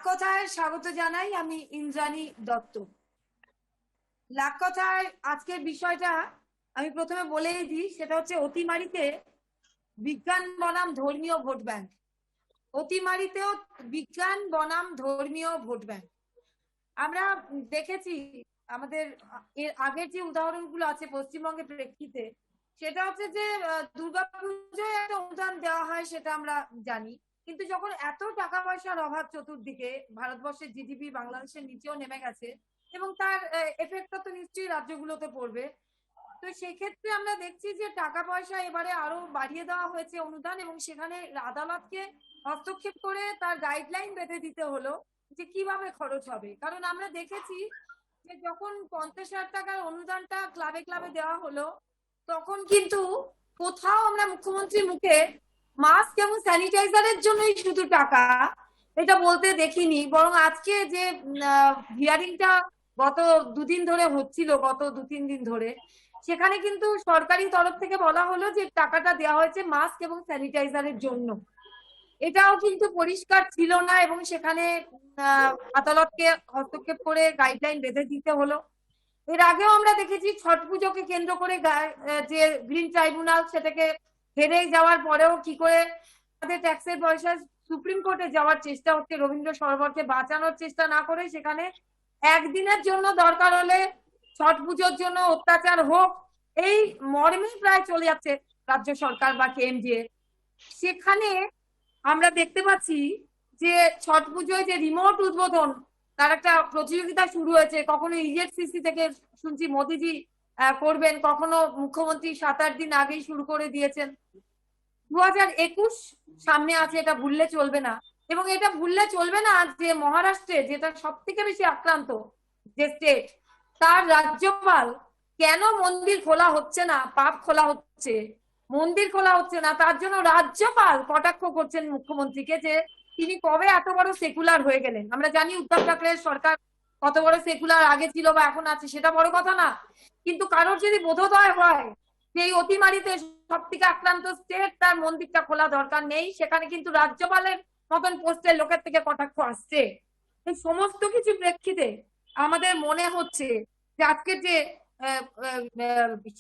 লাখকথায় স্বাগত জানাই। আমি ইন্দ্রাণী দত্ত। লাখকথায় আজকের বিষয়টা আমি প্রথমে বলেই দিই, সেটা হচ্ছে অতিমারিতে বিজ্ঞান বনাম ধর্মীয় ভোট ব্যাংক। অতিমারিতেও বিজ্ঞান বনাম ধর্মীয় ভোট ব্যাংক আমরা দেখেছি। আমাদের এর আগের যে উদাহরণগুলো আছে পশ্চিমবঙ্গের প্রেক্ষিতে, সেটা হচ্ছে যে দুর্গাপুজোয় একটা অনুদান দেওয়া হয়, সেটা আমরা জানি। কিন্তু যখন এত টাকা পয়সার অভাব চতুর্দিকে, ভারতবর্ষের জিডিপি বাংলাদেশের নিচেও নেমে গেছে এবং তার এফেক্টটা তো নিশ্চয়ই রাজ্যগুলোতে পড়বে। তো সেক্ষেত্রে আমরা দেখছি যে টাকা পয়সা এবারে আরো বাড়িয়ে দেওয়া হয়েছে অনুদান, এবং সেখানে আদালতকে হস্তক্ষেপ করে তার গাইডলাইন বেঁধে দিতে হলো যে কিভাবে খরচ হবে। কারণ আমরা দেখেছি যে যখন 50,000 টাকার অনুদানটা ক্লাবে ক্লাবে দেওয়া হলো, তখন কিন্তু কোথাও আমরা মুখ্যমন্ত্রীর মুখে মাস্ক এবং স্যানিটাইজারের জন্যই শুধু টাকা এটা বলতে দেখিনি। বরং আজকে যে হিয়ারিংটা গত দুদিন ধরে হচ্ছিল, গত 2-3 দিন ধরে, সেখানে কিন্তু সরকারি তরফ থেকে বলা হলো যে টাকাটা দেওয়া হয়েছে মাস্ক এবং স্যানিটাইজারের জন্য। এটাও কিন্তু পরিষ্কার ছিল না, এবং সেখানে আদালতকে হস্তক্ষেপ করে গাইডলাইন বেঁধে দিতে হলো। এর আগেও আমরা দেখেছি ছট পুজোকে কেন্দ্র করে যে গ্রিন ট্রাইব্যুনাল সেটাকে হেরে যাওয়ার পরেও কি করে আমাদের ট্যাক্সের পয়সা সুপ্রিম কোর্টে যাওয়ার চেষ্টা হচ্ছে, রবীন্দ্র সরোবরকে বাঁচানোর চেষ্টা না করে সেখানে একদিনের জন্য দরকার হলে ছট পুজোর জন্য অত্যাচার হোক, এই মর্মে প্রায় চলে যাচ্ছে রাজ্য সরকার বা কেএমডিএ। সেখানে আমরা দেখতে পাচ্ছি যে ছট পুজোয় যে রিমোট উদ্বোধন, তার একটা প্রতিযোগিতা শুরু হয়েছে। কখনো ইজেডসিসি থেকে শুনছি মোদিজি করবেন, কখনো মুখ্যমন্ত্রী 7-8 দিন আগেই শুরু করে দিয়েছেন। 2021 সামনে আছে, এটা ভুললে চলবে না। এবং এটা ভুললে চলবে না যে মহারাষ্ট্রে, যেটা সব থেকে বেশি আক্রান্ত যে স্টেট, তার রাজ্যপাল কেন মন্দির খোলা হচ্ছে না, পাপ খোলা হচ্ছে, মন্দির খোলা হচ্ছে না, তার জন্য রাজ্যপাল কটাক্ষ করছেন মুখ্যমন্ত্রীকে যে তিনি কবে এত বড় সেকুলার হয়ে গেলেন। আমরা জানি উদ্ধব ঠাকরের সরকার কত বড় সেকুলার আগে ছিল বা এখন আছে, সেটা বড় কথা না। কিন্তু কারোর যদি বোধোদয় হয় যে এই অতিমারিতে সব থেকে আক্রান্ত স্টেট, তার মন্দিরটা খোলা দরকার নেই, সেখানে কিন্তু রাজ্যপালের মতন পোস্টের লোকের থেকে কটাক্ষ আসছে। এই সমস্ত কিছু প্রেক্ষিতে আমাদের মনে হচ্ছে যে আজকের যে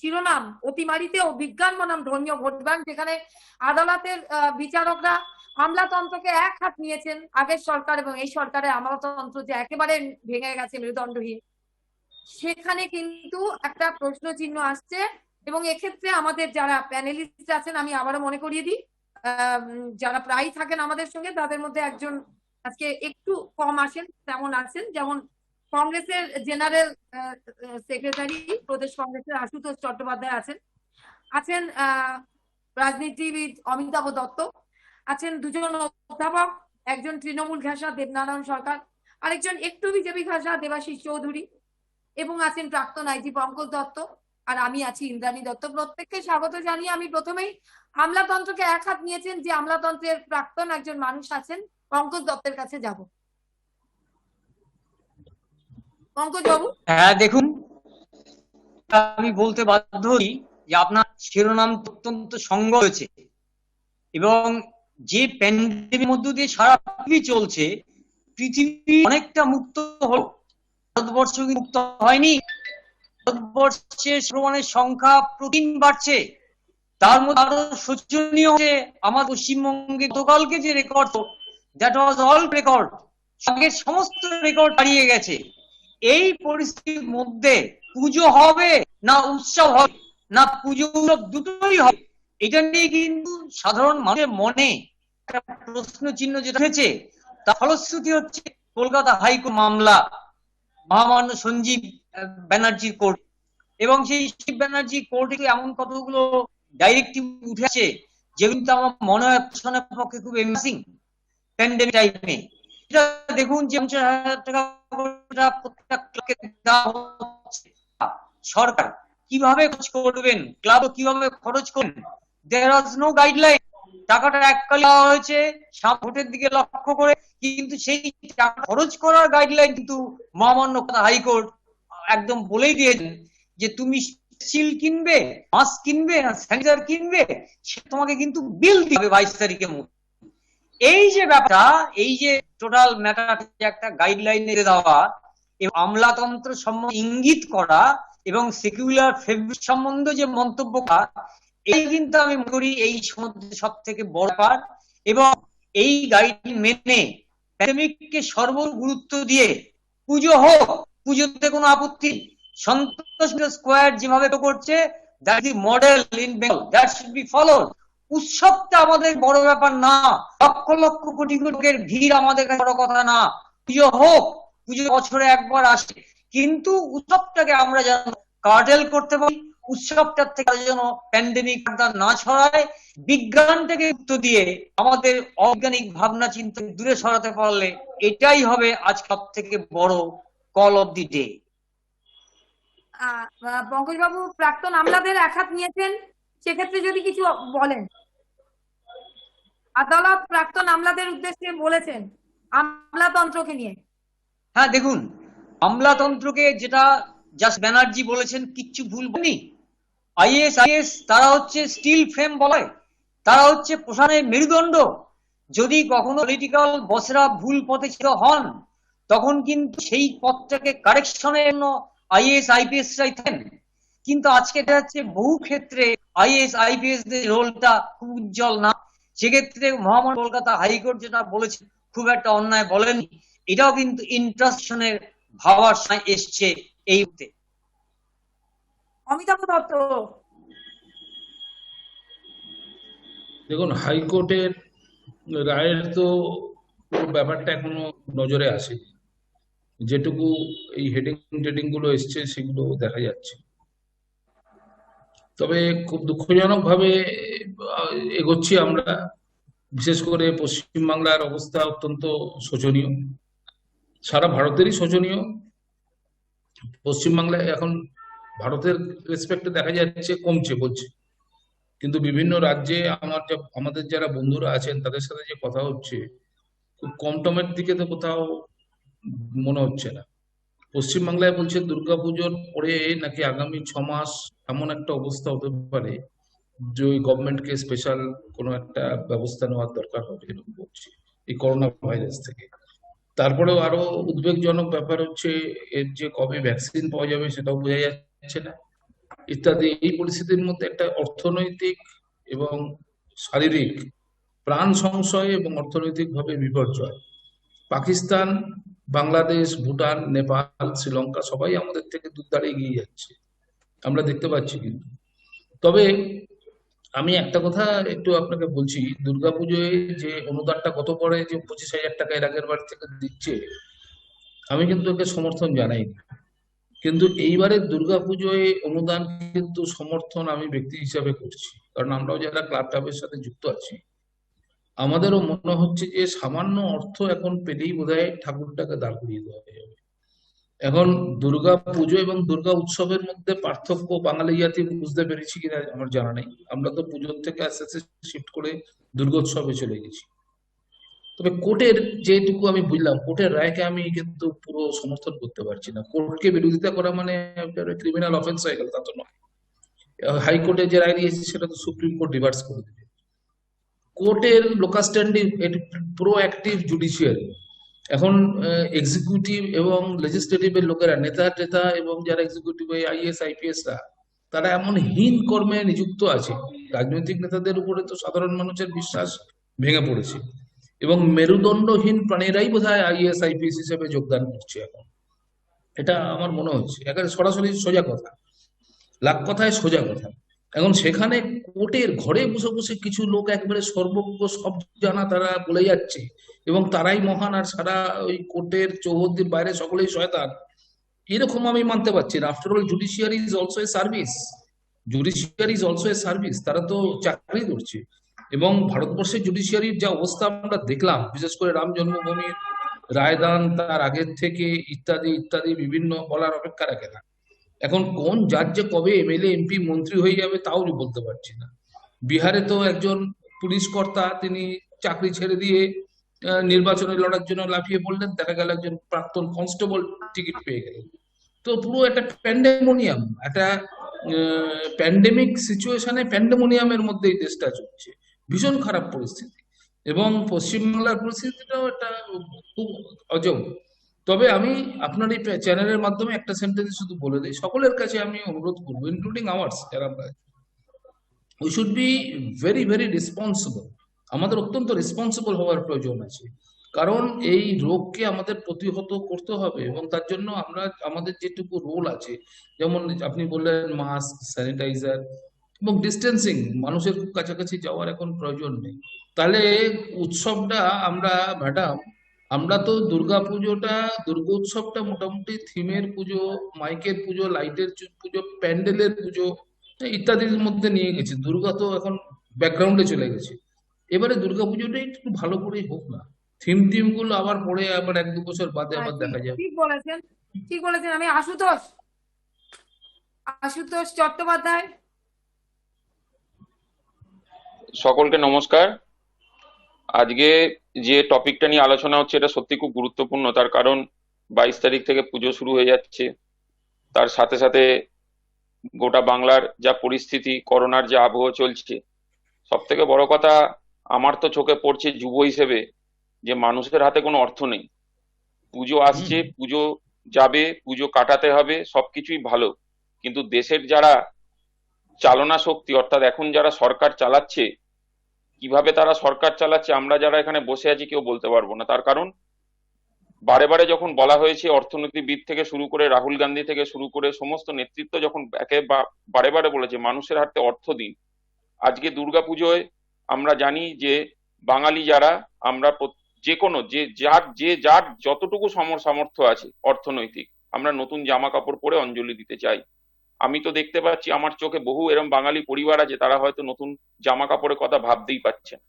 শিরোনাম অতিমারিতেও বিজ্ঞান বনাম ধর্মীয় ভোট ব্যাংক, যেখানে আদালতের বিচারকরা আমলাতন্ত্রকে এক হাত নিয়েছেন, আগের সরকার এবং এই সরকারের আমলাতন্ত্র যে একেবারে ভেঙে গেছে, মেরুদণ্ডহীন, সেখানে কিন্তু একটা প্রশ্ন চিহ্ন আসছে। এবং এক্ষেত্রে আমাদের যারা প্যানেলিস্ট আছেন, আমি আবারও মনে করিয়ে দিই, যারা প্রায় থাকেন আমাদের সঙ্গে, তাদের মধ্যে একজন আজকে একটু কম আসেন, তেমন আছেন, যেমন কংগ্রেসের জেনারেল সেক্রেটারি প্রদেশ কংগ্রেসের আশুতোষ চট্টোপাধ্যায় আছেন, আছেন রাজনীতিবিদ অমিতাভ দত্ত, আছেন দুজন অধ্যাপক, একজন তৃণমূল ঘেঁষা দেবনারায়ণ সরকার, আরেকজন একটু বিজেপি ঘেঁষা দেবাশিস চৌধুরী, এবং আছেন প্রাক্তন আইজি পঙ্কজ দত্ত, আর আমি আছি ইন্দ্রাণী দত্ত। প্রত্যেককে স্বাগত জানিয়ে আমি প্রথমেই আমলাতন্ত্রকে এক হাত নিয়েছেন যে আমলাতন্ত্রের প্রাক্তন একজন মানুষ আছেন, পঙ্কজ দত্তের কাছে যাব। পঙ্কজ বাবু। হ্যাঁ, দেখুন, আমি বলতে বাধ্য হই যে আপনার শিরোনাম অত্যন্ত সঙ্গ হয়েছে, এবং যে প্যান্ডেমিকের মধ্য দিয়ে সারা পৃথিবী চলছে, পৃথিবী অনেকটা মুক্ত হলো, ভারতবর্ষ মুক্ত হয়নি। ভারতবর্ষের সংক্রমণের সংখ্যা প্রতিদিন বাড়ছে। তার মধ্যে আরো শোচনীয় যে আমার পশ্চিমবঙ্গে গতকালকে যে record, that was all record, আগের সমস্ত রেকর্ড হারিয়ে গেছে। এই পরিস্থিতির মধ্যে পুজো হবে না উৎসব হবে, না পুজো দুটোই হবে, এটা নিয়ে কিন্তু সাধারণ মানুষের মনে একটা প্রশ্ন চিহ্ন যেটা উঠেছে, তার ফলশ্রুতি হচ্ছে কলকাতা হাইকোর্ট মামলা মহামান্য সঞ্জীব ব্যানার্জির কোর্ট। এবং সেই সঞ্জীব ব্যানার্জি কোর্টে এমন কতগুলো ডাইরেক্টিভ উঠে আসে যেগুলো আমার মনে হয় প্রশাসনের পক্ষে খুব এমিজিং। প্যান্ডেমিক টাইমে এটা দেখুন যে 50,000 টাকা প্রত্যেকটা দেওয়া হচ্ছে, সরকার কিভাবে খরচ করবেন, ক্লাব কিভাবে খরচ করবেন, দেয়ার ওয়াজ নো গাইডলাইন। টাকাটা এককালে দেওয়া হয়েছে ভোটের দিকে লক্ষ্য করে, কিন্তু সেই টাকা খরচ করার গাইডলাইন কিন্তু মহামান্য হাইকোর্ট একদম বলেই দিয়েছেন যে তুমি শিল কিনবে, মাস্ক কিনবে না স্যানিটাইজার কিনবে, সে তোমাকে কিন্তু বিল দিবে 22 তারিখের মধ্যে। এই যে ব্যাপারটা, এই যে টোটাল ম্যাটার একটা গাইডলাইন দেওয়া এবং আমলাতন্ত্র সম্বন্ধে ইঙ্গিত করা এবং সেকুলার ফেব্রিক সম্বন্ধে যে মন্তব্য করা, এই কিন্তু আমি মনে করি এই সম্বন্ধে সব থেকে বড় ব্যাপার। এবং এই গাইডলাইন মেনে প্যান্ডেমিককে সর্বগুরুত্ব দিয়ে পুজো হোক, পুজোতে কোনো আপত্তি, সন্তোষ স্কোয়ার যেভাবে করছে that is model in Bengal, that should be followed. উৎসবটা আমাদের বড় ব্যাপার না, লক্ষ লক্ষ কোটি কোটি লোকের ভিড় আমাদের কাছে বড় কথা না। পুজো হোক, পুজো বছরে একবার আসে, কিন্তু উৎসবটাকে আমরা যেন কার্টেল করতে পারি, উৎসবটার থেকে যেন প্যান্ডেমিক না ছড়ায়, বিজ্ঞানটাকে গুরুত্ব দিয়ে আমাদের অবৈজ্ঞানিক ভাবনা চিন্তা দূরে সরাতে পারলে এটাই হবে আজ সব থেকে বড় call of the day. Pankaj বাবু প্রাক্তন আমলাদের একহাত নিয়েছেন, সেক্ষেত্রে যদি কিছু বলেন। আদালত প্রাক্তন আমলাদের উদ্দেশ্যে বলেছেন আমলাতন্ত্রকে নিয়ে। হ্যাঁ দেখুন, আমলাতন্ত্রকে যেটা জাস্ট ব্যানার্জি বলেছেন কিচ্ছু ভুল বলেনি। আইএস তারা হচ্ছে স্টিল ফ্রেম বলে, তারা হচ্ছে প্রশাসনের মেরুদণ্ড। যদি কখনো পলিটিক্যাল বসরা ভুল পথে ছিল হন, তখন কিন্তু সেই পথটাকে কারেকশনের জন্য আইপিএস চাইতেন। কিন্তু আজকে দেখা যাচ্ছে বহু ক্ষেত্রে আইপিএস দের রোলটা খুব উজ্জ্বল না। সেক্ষেত্রে মহামান্য কলকাতা হাইকোর্ট যেটা বলেছে খুব একটা অন্যায় বলেনি, এটাও কিন্তু ইন্টারশনের ভাবার এসছে এই মুহূর্তে। অমিতাভ দত্ত। দেখুন, হাইকোর্টের রায়ের তো ব্যাপারটা এখনো নজরে আসেনি। যেটুকু এই হেডিং গুলো এসছে সেগুলো দেখা যাচ্ছে। তবে খুব দুঃখজনক ভাবে এগোচ্ছি আমরা। বিশেষ করে পশ্চিমবাংলার অবস্থা অত্যন্ত শোচনীয়, সারা ভারতেরই শোচনীয়। পশ্চিমবাংলায় এখন ভারতের রেসপেক্টে দেখা যাচ্ছে কমছে বলছে, কিন্তু বিভিন্ন রাজ্যে আমাদের যারা বন্ধুরা আছেন তাদের সাথে যে কথা হচ্ছে, খুব কম টমের দিকে তো কোথাও মনে হচ্ছে না। পশ্চিমবাংলায় বলছে দুর্গাপুজোর পরে নাকি আগামী 6 মাস এমন একটা অবস্থা হতে পারে যে ওই গভর্নমেন্টকে স্পেশাল কোনো একটা ব্যবস্থা নেওয়ার দরকার হবে, এরকম বলছে এই করোনা ভাইরাস থেকে। তারপরেও আরো উদ্বেগজনক ব্যাপার হচ্ছে এর যে কবে ভ্যাকসিন পাওয়া যাবে সেটাও বোঝা যাচ্ছে না, ইত্যাদি। এই পরিস্থিতির মধ্যে একটা অর্থনৈতিক এবং শারীরিক প্রাণ সংশয় এবং অর্থনৈতিকভাবে বিপর্যয়। পাকিস্তান, বাংলাদেশ, ভুটান, নেপাল, শ্রীলঙ্কা সবাই আমাদের থেকে দুধারে এগিয়ে যাচ্ছে, আমরা দেখতে পাচ্ছি। কিন্তু তবে আমি একটা কথা একটু আপনাকে বলছি, দুর্গাপুজোয় যে অনুদানটা কত পড়ে, যে 25,000 টাকা এর আগের বার থেকে দিচ্ছে, আমি কিন্তু একে সমর্থন জানাইনি। কিন্তু এইবারের দুর্গাপুজোয় অনুদান কিন্তু সমর্থন আমি ব্যক্তি হিসাবে করছি, কারণ আমরাও যারা ক্লাব টাবের সাথে যুক্ত আছি, আমাদেরও মনে হচ্ছে যে সামান্য অর্থ এখন পেলেই বোধহয় ঠাকুরটাকে দাঁড় করিয়ে দেওয়া যাবে। এখন দুর্গা পুজো এবং দুর্গা উৎসবের মধ্যে পার্থক্য বাঙালি জাতি বুঝতে পেরেছি কিনা আমার জানা নেই। আমরা তো পুজোর থেকে আস্তে আস্তে শিফট করে দুর্গোৎসবে চলে গেছি। তবে কোর্টের যেটুকু আমি বুঝলাম, কোর্টের রায়কে আমি কিন্তু পুরো সমর্থন করতে পারছি না। কোর্টকে বিরোধিতা করা মানে ক্রিমিনাল অফেন্স হয়ে গেল, তা তো নয়। হাইকোর্টে যে রায় দিয়েছে সেটা তো সুপ্রিম কোর্ট রিভার্স করে দেবে। কোর্টের local standing pro active judiciary. এখন এক্সিকিউটিভ এবং লেজিসলেটিভের লোকেরা, নেতা এবং যারা এক্সিকিউটিভ আইপিএস রা, তারা এমন হীন কর্মে নিযুক্ত আছে, রাজনৈতিক নেতাদের উপরে তো সাধারণ মানুষের বিশ্বাস ভেঙে পড়েছে, এবং মেরুদণ্ডহীন প্রাণীরাই বোধহয় আইপিএস হিসেবে যোগদান করছে এখন। এটা আমার মনে হচ্ছে একেবারে সরাসরি সোজা কথা, লাখ কথায় সোজা কথা। এখন সেখানে কোর্টের ঘরে বসে বসে কিছু লোক একবারে সর্বজ্ঞ, সব জানা, তারা বলে যাচ্ছে এবং তারাই মহান, আর সারা ওই কোর্টের চৌহদ্দির বাইরে সকলেই শয়তান, এরকম আমি মানতে পারছি না। After all judiciary is also a service, judiciary is also a service, তারা তো চাকরি করছে। এবং ভারতবর্ষের জুডিশিয়ারির যা অবস্থা আমরা দেখলাম, বিশেষ করে রাম জন্মভূমির রায়দান, তার আগের থেকে ইত্যাদি ইত্যাদি বিভিন্ন বলার অপেক্ষা রাখে না। এখন কোন জাজ যে কবে এমএলএ, এমপি, মন্ত্রী হয়ে যাবে তাও বলতে পারছি না। বিহারে তো একজন পুলিশ কর্তা, তিনি চাকরি ছেড়ে দিয়ে নির্বাচনে লড়ার জন্য লাফিয়ে পড়লেন, দেখা গেল একজন প্রাক্তন কনস্টেবল টিকিট পেয়ে গেলেন। তো পুরো একটা প্যান্ডেমোনিয়াম, একটা প্যান্ডেমিক সিচুয়েশনে প্যান্ডেমোনিয়ামের মধ্যে এই দেশটা চলছে, ভীষণ খারাপ পরিস্থিতি। এবং পশ্চিমবাংলার পরিস্থিতিটাও একটা খুব অজব। তবে আমি আপনার এই চ্যানেলের মাধ্যমে একটা সেন্টেন্স শুধু বলে দিই, সকলের কাছে আমি অনুরোধ করবো, ইনক্লুডিং আওয়ার্স, যারা আমরা we should be very very responsible. আমাদের অত্যন্ত রেসপন্সিবল হওয়ার প্রয়োজন আছে, কারণ এই রোগকে আমাদের প্রতিহত করতে হবে এবং তার জন্য আমরা আমাদের যেটুকু রোল আছে, যেমন আপনি বললেন মাস্ক, স্যানিটাইজার এবং ডিস্টেন্সিং, মানুষের খুব কাছাকাছি যাওয়ার এখন প্রয়োজন নেই। তাহলে উৎসবটা আমরা, ম্যাডাম, আমরা তো দুর্গোৎসবটা মোটামুটি থিমের পুজো, মাইকের পুজো, লাইটের পুজো, প্যান্ডেলের পুজো ইত্যাদির মধ্যে নিয়ে গেছি। দুর্গা তো এখন ব্যাকগ্রাউন্ডে চলে গেছে। এবারে দুর্গাপুজোটা একটু ভালো করেই হোক না, থিম গুলো আবার পরে আবার 1-2 বছর বাদে হ্যাঁ, আবার ঠিক দেখা যাবে। ঠিক বলেছেন, ঠিক বলেছেন। আমি আশুতোষ আশুতোষ চট্টোপাধ্যায়। সকলকে নমস্কার। আজকে যে টপিকটা নিয়ে আলোচনা হচ্ছে এটা সত্যি খুব গুরুত্বপূর্ণ, তার কারণ 22 তারিখ থেকে পুজো শুরু হয়ে যাচ্ছে। তার সাথে সাথে গোটা বাংলার যা পরিস্থিতি, করোনার যে আবহ চলছে, সব থেকে বড় কথা আমার তো চোখে পড়ছে যুব হিসেবে যে মানুষের হাতে কোনো অর্থ নেই। পুজো হুম। আসছে, পুজো যাবে, পুজো কাটাতে হবে, সবকিছুই ভালো, কিন্তু দেশের যারা চালনা শক্তি, অর্থাৎ এখন যারা সরকার চালাচ্ছে, কিভাবে তারা সরকার চালাচ্ছে আমরা যারা এখানে বসে আছি কেউ বলতে পারবো না। তার কারণ বারে বারে যখন বলা হয়েছে, অর্থনীতিবিদ থেকে শুরু করে রাহুল গান্ধী থেকে শুরু করে সমস্ত নেতৃত্ব যখন বারে বারে বলেছে মানুষের হাতে অর্থ দিন। আজকে দুর্গাপুজোয় আমরা জানি যে বাঙালি যারা আমরা যে কোনো যার যতটুকু সামর্থ্য আছে অর্থনৈতিক, আমরা নতুন জামা কাপড় পরে অঞ্জলি দিতে চাই। আমি তো দেখতে পাচ্ছি আমার চোখে বহু এরম বাঙালি পরিবার আছে তারা হয়তো নতুন জামা কাপড়ের কথা ভাবতেই পারছে না।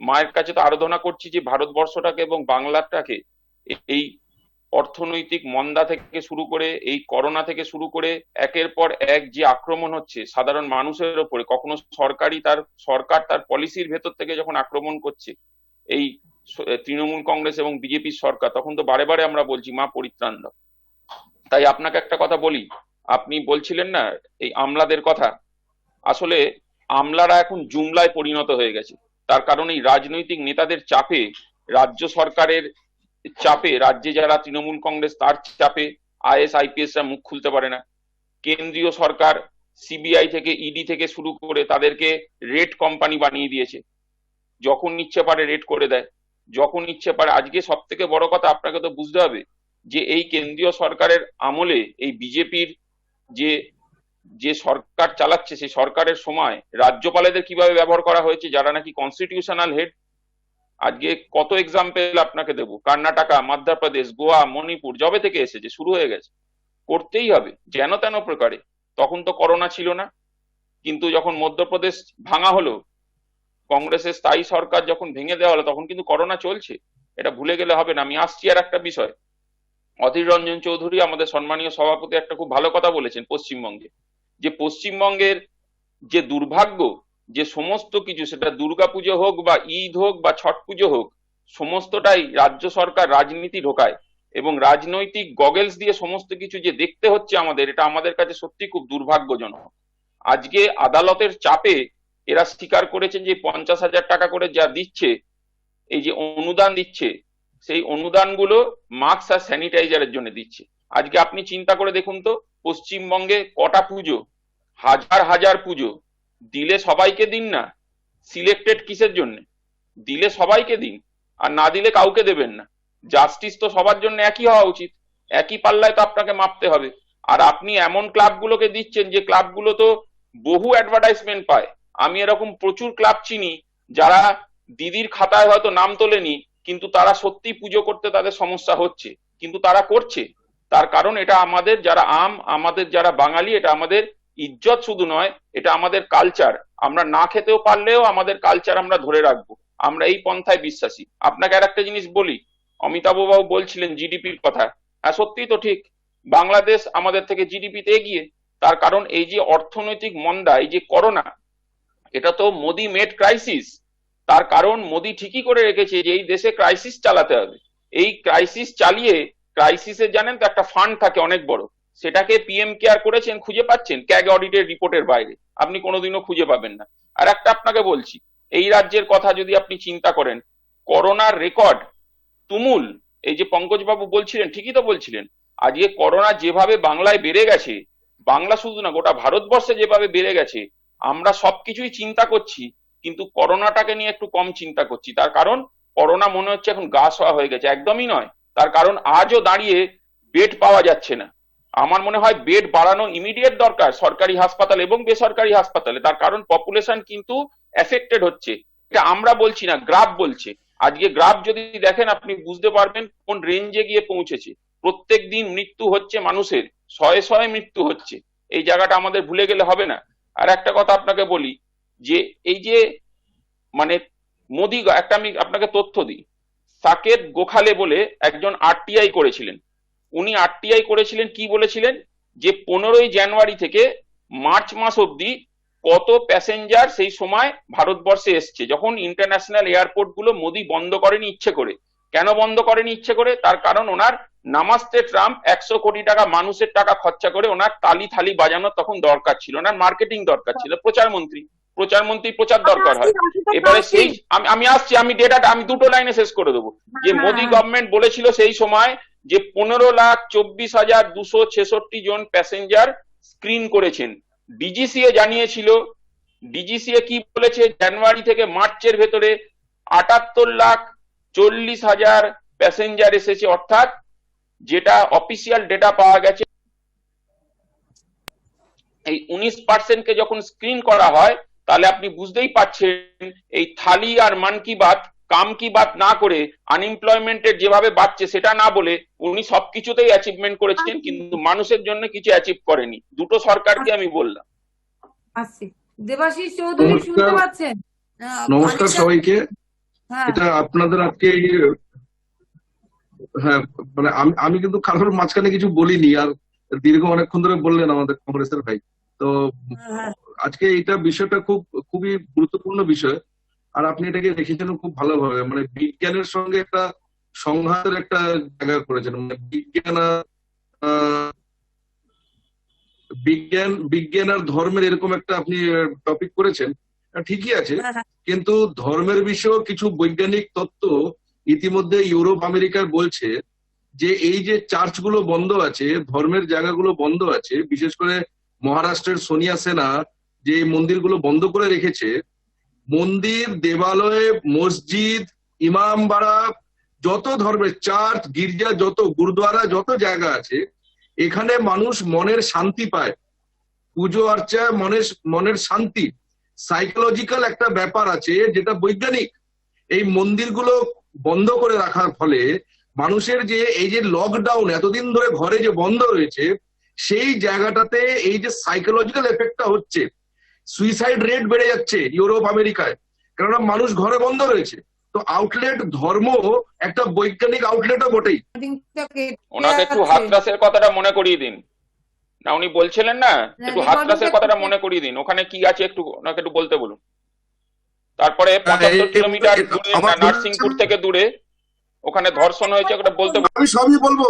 মায়ের কাছে তো আরাধনা করছি যে ভারতবর্ষটাকে এবং বাংলাটাকে এই অর্থনৈতিক মন্দা থেকে শুরু করে, এই করোনা থেকে শুরু করে একের পর এক যে আক্রমণ হচ্ছে সাধারণ মানুষের ওপরে, কখনো সরকার তার পলিসির ভেতর থেকে যখন আক্রমণ করছে এই তৃণমূল কংগ্রেস এবং বিজেপির সরকার, তখন তো বারে বারে আমরা বলছি মা পরিত্রাণ দাও। তাই আপনাকে একটা কথা বলি, আপনি বলছিলেন না এই আমলাদের কথা, আসলে আমলারা এখন জুমলায় পরিণত হয়ে গেছে। তার কারণ এই রাজনৈতিক নেতাদের চাপে, রাজ্য সরকারের চাপে, রাজ্যে যারা তৃণমূল কংগ্রেস তার চাপে আইএস আইপিএস রা মুখ খুলতে পারে না। কেন্দ্রীয় সরকার সিবিআই থেকে ইডি থেকে শুরু করে তাদেরকে রেড কোম্পানি বানিয়ে দিয়েছে, যখন ইচ্ছে পারে রেড করে দেয়, যখন ইচ্ছে পারে। আজকে সব থেকে বড় কথা আপনাকে তো বুঝতে হবে যে এই কেন্দ্রীয় সরকারের আমলে এই বিজেপির যে যে সরকার চালাচ্ছে, সেই সরকারের সময় রাজ্যপালেদের কিভাবে ব্যবহার করা হয়েছে, যারা নাকি কনস্টিটিউশনাল হেড। আজকে কত এক্সাম্পল আপনাকে দেবো, কর্ণাটকা, মধ্যপ্রদেশ, গোয়া, মণিপুর যবে থেকে এসেছে শুরু হয়ে গেছে, করতেই হবে যেন তেন প্রকারে। তখন তো করোনা ছিল না, কিন্তু যখন মধ্যপ্রদেশ ভাঙা হলো, কংগ্রেসের স্থায়ী সরকার যখন ভেঙে দেওয়া হলো, তখন কিন্তু করোনা চলছে, এটা ভুলে গেলে হবে না। আমি আসছি আর একটা বিষয়, অধীর রঞ্জন চৌধুরী আমাদের সম্মানীয় সভাপতি একটা খুব ভালো কথা বলেছেন পশ্চিমবঙ্গে, যে পশ্চিমবঙ্গের যে দুর্ভাগ্য, যে সমস্ত কিছু, সেটা দুর্গাপুজো হোক বা ঈদ হোক বা ছট পুজো হোক, সমস্তটাই রাজ্য সরকার রাজনীতি ঢোকায় এবং রাজনৈতিক গগেলস দিয়ে সমস্ত কিছু যে দেখতে হচ্ছে আমাদের, এটা আমাদের কাছে সত্যি খুব দুর্ভাগ্যজনক। আজকে আদালতের চাপে এরা স্বীকার করেছেন যে 50,000 টাকা করে যা দিচ্ছে, এই যে অনুদান দিচ্ছে, সেই অনুদানগুলো মাস্ক আর স্যানিটাইজারের জন্য দিচ্ছে। আজকে আপনি চিন্তা করে দেখুন তো, পশ্চিমবঙ্গে কটা পুজো, হাজার হাজার পুজো, দিলে সবাইকে দিন না, সিলেক্টেড কিসের জন্য? দিলে সবাইকে দিন, আর না দিলে কাউকে দেবেন না। জাস্টিস তো সবার জন্য একই হওয়া উচিত, একই পাল্লায় তো আপনাকে মাপতে হবে। আর আপনি এমন ক্লাবগুলোকে দিচ্ছেন যে ক্লাবগুলো তো বহু অ্যাডভার্টাইজমেন্ট পায়। আমি এরকম প্রচুর ক্লাব চিনি যারা দিদির খাতায় হয়তো নাম তোলেনি, কিন্তু তারা সত্যি পুজো করতে তাদের সমস্যা হচ্ছে, কিন্তু তারা করছে। তার কারণ এটা আমাদের যারা আমাদের যারা বাঙালি, এটা আমাদের ইজ্জত শুধু নয়, এটা আমাদের কালচার। আমরা না খেতেও পারলেও আমাদের কালচার আমরা ধরে রাখবো, আমরা এই পন্থায় বিশ্বাসী। আপনাকে আর একটা জিনিস বলি, অমিতাভ বাবু বলছিলেন জিডিপির কথা, হ্যাঁ সত্যিই তো ঠিক, বাংলাদেশ আমাদের থেকে জিডিপিতে এগিয়ে। তার কারণ এই যে অর্থনৈতিক মন্দা, এই যে করোনা, এটা তো মোদি মেড ক্রাইসিস। তার কারণ মোদি ঠিকই করে রেখেছে যে এই দেশে ক্রাইসিস চালাতে হবে। এই ক্রাইসিস চালিয়ে, ক্রাইসিসের জানেন তো একটা ফান্ড থাকে অনেক বড়, সেটাকে পিএম কেয়ার করেছেন, খুঁজে পাচ্ছেন ক্যাগ অডিটের রিপোর্টের বাইরে, আপনি কোনোদিনও খুঁজে পাবেন না। আর একটা আপনাকে বলছি, এই রাজ্যের কথা যদি আপনি চিন্তা করেন, করোনার রেকর্ড তুমুল। এই যে পঙ্কজ বাবু বলছিলেন, ঠিকই তো বলছিলেন, আজকে করোনা যেভাবে বাংলায় বেড়ে গেছে, বাংলা শুধু না গোটা ভারতবর্ষে যেভাবে বেড়ে গেছে, আমরা সবকিছুই চিন্তা করছি কিন্তু করোনাটাকে নিয়ে একটু কম চিন্তা করছি। তার কারণ করোনা মনে হচ্ছে এখন গা সওয়া হয়ে গেছে, একদমই নয়। তার কারণ আজও দাঁড়িয়ে বেড পাওয়া যাচ্ছে না। আমার মনে হয় বেড বাড়ানো ইমিডিয়েট দরকার সরকারি হাসপাতাল এবং বেসরকারি হাসপাতালে। তার কারণ পপুলেশন কিন্তু এফেক্টেড হচ্ছে। এটা আমরা বলছি না, গ্রাফ বলছে। আজকে গ্রাফ যদি দেখেন আপনি বুঝতে পারবেন কোন রেঞ্জে গিয়ে পৌঁছেছে। প্রত্যেক দিন মৃত্যু হচ্ছে মানুষের, শয়ে শয়ে মৃত্যু হচ্ছে। এই জায়গাটা আমাদের ভুলে গেলে হবে না। আর একটা কথা আপনাকে বলি, যে এই যে মানে মোদি, একটা আমি আপনাকে তথ্য দিই, সাকেত গোখালে বলে একজন আরটিআই করেছিলেন। উনি আরটিআই করেছিলেন, কি বলেছিলেন, যে 15ই জানুয়ারি থেকে মার্চ মাস অবধি কত প্যাসেঞ্জার সেই সময় ভারতবর্ষে এসছে, যখন ইন্টারন্যাশনাল এয়ারপোর্ট গুলো মোদি বন্ধ করেনি ইচ্ছে করে। কেন বন্ধ করেনি ইচ্ছে করে? তার কারণ ওনার নামাস্তে ট্রাম্প 100 কোটি টাকা মানুষের টাকা খরচা করে ওনার তালি থালি বাজানোর তখন দরকার ছিল, ওনার মার্কেটিং দরকার ছিল, প্রচারমন্ত্রী প্রচার দরকার হয়। এবারে সেই আমি আসছি, আমি ডেটাটা আমি দুটো লাইনে শেষ করে দেবো। যে মোদি গভর্নমেন্ট বলেছিল সেই সময় যে 15,24,266 জন প্যাসেঞ্জার স্ক্রিন করেছেন। ডিজিসিএ জানিয়েছিল, ডিজিসিএ কি বলেছে, জানুয়ারি থেকে মার্চের ভেতরে 78,40,000 প্যাসেঞ্জার এসেছে। অর্থাৎ যেটা অফিসিয়াল ডেটা পাওয়া গেছে, এই 19% কে যখন স্ক্রিন করা হয়, তাহলে আপনি বুঝতেই পারছেন এই থালি আর মান কি বাত কাম কি বাত না করে আনএমপ্লয়মেন্টের যেভাবে বাড়ছে সেটা না বলে উনি সবকিছুতেই অ্যাচিভমেন্ট করেছেন, কিন্তু মানুষের জন্য কিছু অ্যাচিভ করেনি। দুটো সরকারকে আমি বললাম। আসছি। দেবাশিস চৌধুরী শুনতে পাচ্ছেন? নমস্কার সবাইকে। হ্যাঁ, এটা আপনাদের আজকে হ্যাঁ, মানে আমি কিন্তু কারোর মাঝখানে কিছু বলিনি, আর দীর্ঘ অনেকক্ষণ ধরে বললেন আমাদের কংগ্রেসের ভাই। তো হ্যাঁ, আজকে এটা বিষয়টা খুবই গুরুত্বপূর্ণ বিষয়, আর আপনি এটাকে দেখেছেন খুব ভালোভাবে। মানে বিজ্ঞানের সঙ্গে একটা সংঘাতের একটা জায়গা করেছেন। মানে বিজ্ঞান আর ধর্মের এরকম একটা আপনি টপিক করেছেন, ঠিকই আছে। হ্যাঁ, কিন্তু ধর্মের বিষয়েও কিছু বৈজ্ঞানিক তত্ত্ব ইতিমধ্যে ইউরোপ আমেরিকার বলছে যে এই যে চার্চগুলো বন্ধ আছে, ধর্মের জায়গাগুলো বন্ধ আছে, বিশেষ করে মহারাষ্ট্রের সোনিয়া সেনা যে মন্দিরগুলো বন্ধ করে রেখেছে, মন্দির, দেবালয়, মসজিদ, ইমামবাড়া, যত ধর্মের চার্চ, গির্জা, যত গুরুদ্বারা, যত জায়গা আছে, এখানে মানুষ মনের শান্তি পায়। পুজো আর্চা মনের শান্তি, সাইকোলজিক্যাল একটা ব্যাপার আছে যেটা বৈজ্ঞানিক। এই মন্দিরগুলো বন্ধ করে রাখার ফলে মানুষের যে এই যে লকডাউন এতদিন ধরে ঘরে যে বন্ধ রয়েছে, সেই জায়গাটাতে এই যে সাইকোলজিক্যাল এফেক্টটা হচ্ছে, সুইসাইড রেট বেড়ে যাচ্ছে ইউরোপ আমেরিকায়, কেননা মানুষ ঘরে বন্ধ রয়েছে। তো আউটলেট ধর্ম একটা বৈজ্ঞানিক আউটলেটও বটেই। ওনাকে একটু হাতরাসের কথাটা মনে করিয়ে দিন না, উনি বলছিলেন না, একটু হাতরাসের কথাটা মনে করিয়ে দিন। ওখানে কি আছে একটু ওনাকে একটু বলতে বলুন। তারপরে 75 কিলোমিটার দূরে, নার্সিংপুর থেকে দূরে, ওখানে ধর্ষণ হয়েছে, ওটা বলতে বলুন। আমি সবই বলবো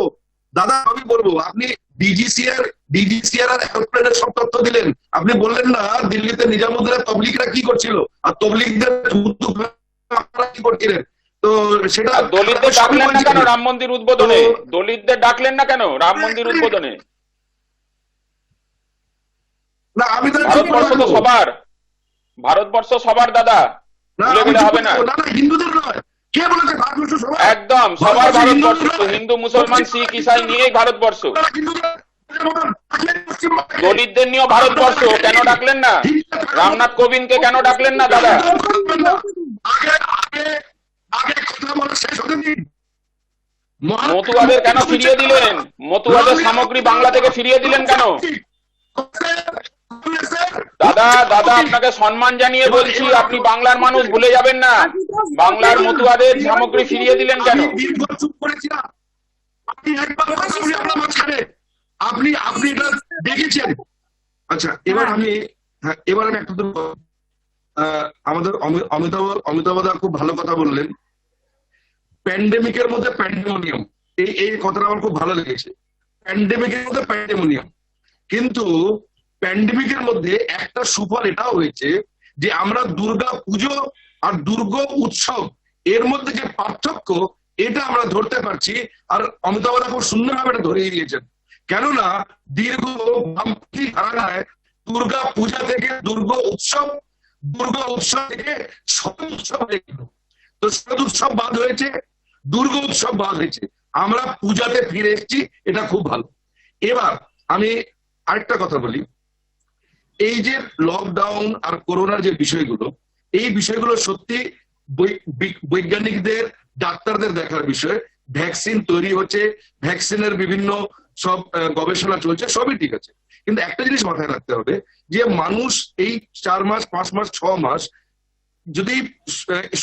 দাদা, সবই বলবো। আপনি ডিজিসিআর আর এরোপ্লেনের সব তথ্য দিলেন। আপনি বললেন না দিল্লিতে নিজামুদ্দিনের তবলিগরা কি করছিল, আর তবলিগদের কি করছিলেন। তো সেটা দলিতদের ডাকলেন না কেন রাম মন্দির উদ্বোধনে? দলিতদের ডাকলেন না কেন রাম মন্দির উদ্বোধনে? না, আমি ভারতবর্ষ তো সবার, ভারতবর্ষ সবার দাদা, ভুলে গেলে হবে না। হিন্দুদের নয়, কে বলেছে ভারতবর্ষ সবার? একদম সবার ভারতবর্ষ, হিন্দু মুসলমান শিখ ইসাই নিয়েই ভারতবর্ষ। দলিতদের নিয়েও ভারতবর্ষ, কেন ডাকলেন না? রামনাথ কোবিন্দকে কেন ডাকলেন না দাদা? মতুয়াদের কেন ফিরিয়ে দিলেন? মতুয়াদের সামগ্রী বাংলা থেকে ফিরিয়ে দিলেন কেন? দাদা আপনাকে সম্মান জানিয়ে বলছি, আপনি বাংলার মানুষ, ভুলে যাবেন না। বাংলার মতুয়াদের সামগ্রী ফিরিয়ে দিলেন কেন? আপনি এটা দেখেছেন। আচ্ছা, এবার আমি একটা আমাদের অমিতাভ খুব ভালো কথা বললেন, প্যান্ডেমিকের মধ্যে প্যান্ডেমোনিয়াম, এই কথাটা আমার খুব ভালো লেগেছে। প্যান্ডেমিকের মধ্যে প্যান্ডেমোনিয়াম, কিন্তু প্যান্ডেমিকের মধ্যে একটা সুফল এটাও হয়েছে যে আমরা দুর্গা পুজো আর দুর্গা উৎসব এর মধ্যে যে পার্থক্য এটা আমরা ধরতে পারছি। আর অমিতাভ দা খুব সুন্দরভাবে এটা ধরিয়ে দিয়েছেন, কেননা দীর্ঘ বামপন্থী ধারণায় দুর্গা পূজা থেকে দুর্গা উৎসব থেকে শরৎ উৎসব হয়ে গেল। তো শরৎ উৎসব বাদ হয়েছে, দুর্গা উৎসব বাদ হয়েছে, আমরা পূজাতে ফিরে এসেছি, এটা খুব ভালো। এবার আমি আরেকটা কথা বলি, এই যে লকডাউন আর করোনার যে বিষয়গুলো, এই বিষয়গুলো সত্যি বৈজ্ঞানিকদের ডাক্তারদের দেখার বিষয়। ভ্যাকসিন তৈরি হচ্ছে, ভ্যাকসিনের বিভিন্ন সব গবেষণা চলছে, সবই ঠিক আছে, কিন্তু একটা জিনিস মাথায় রাখতে হবে যে মানুষ এই 4 মাস 5 মাস 6 মাস যদি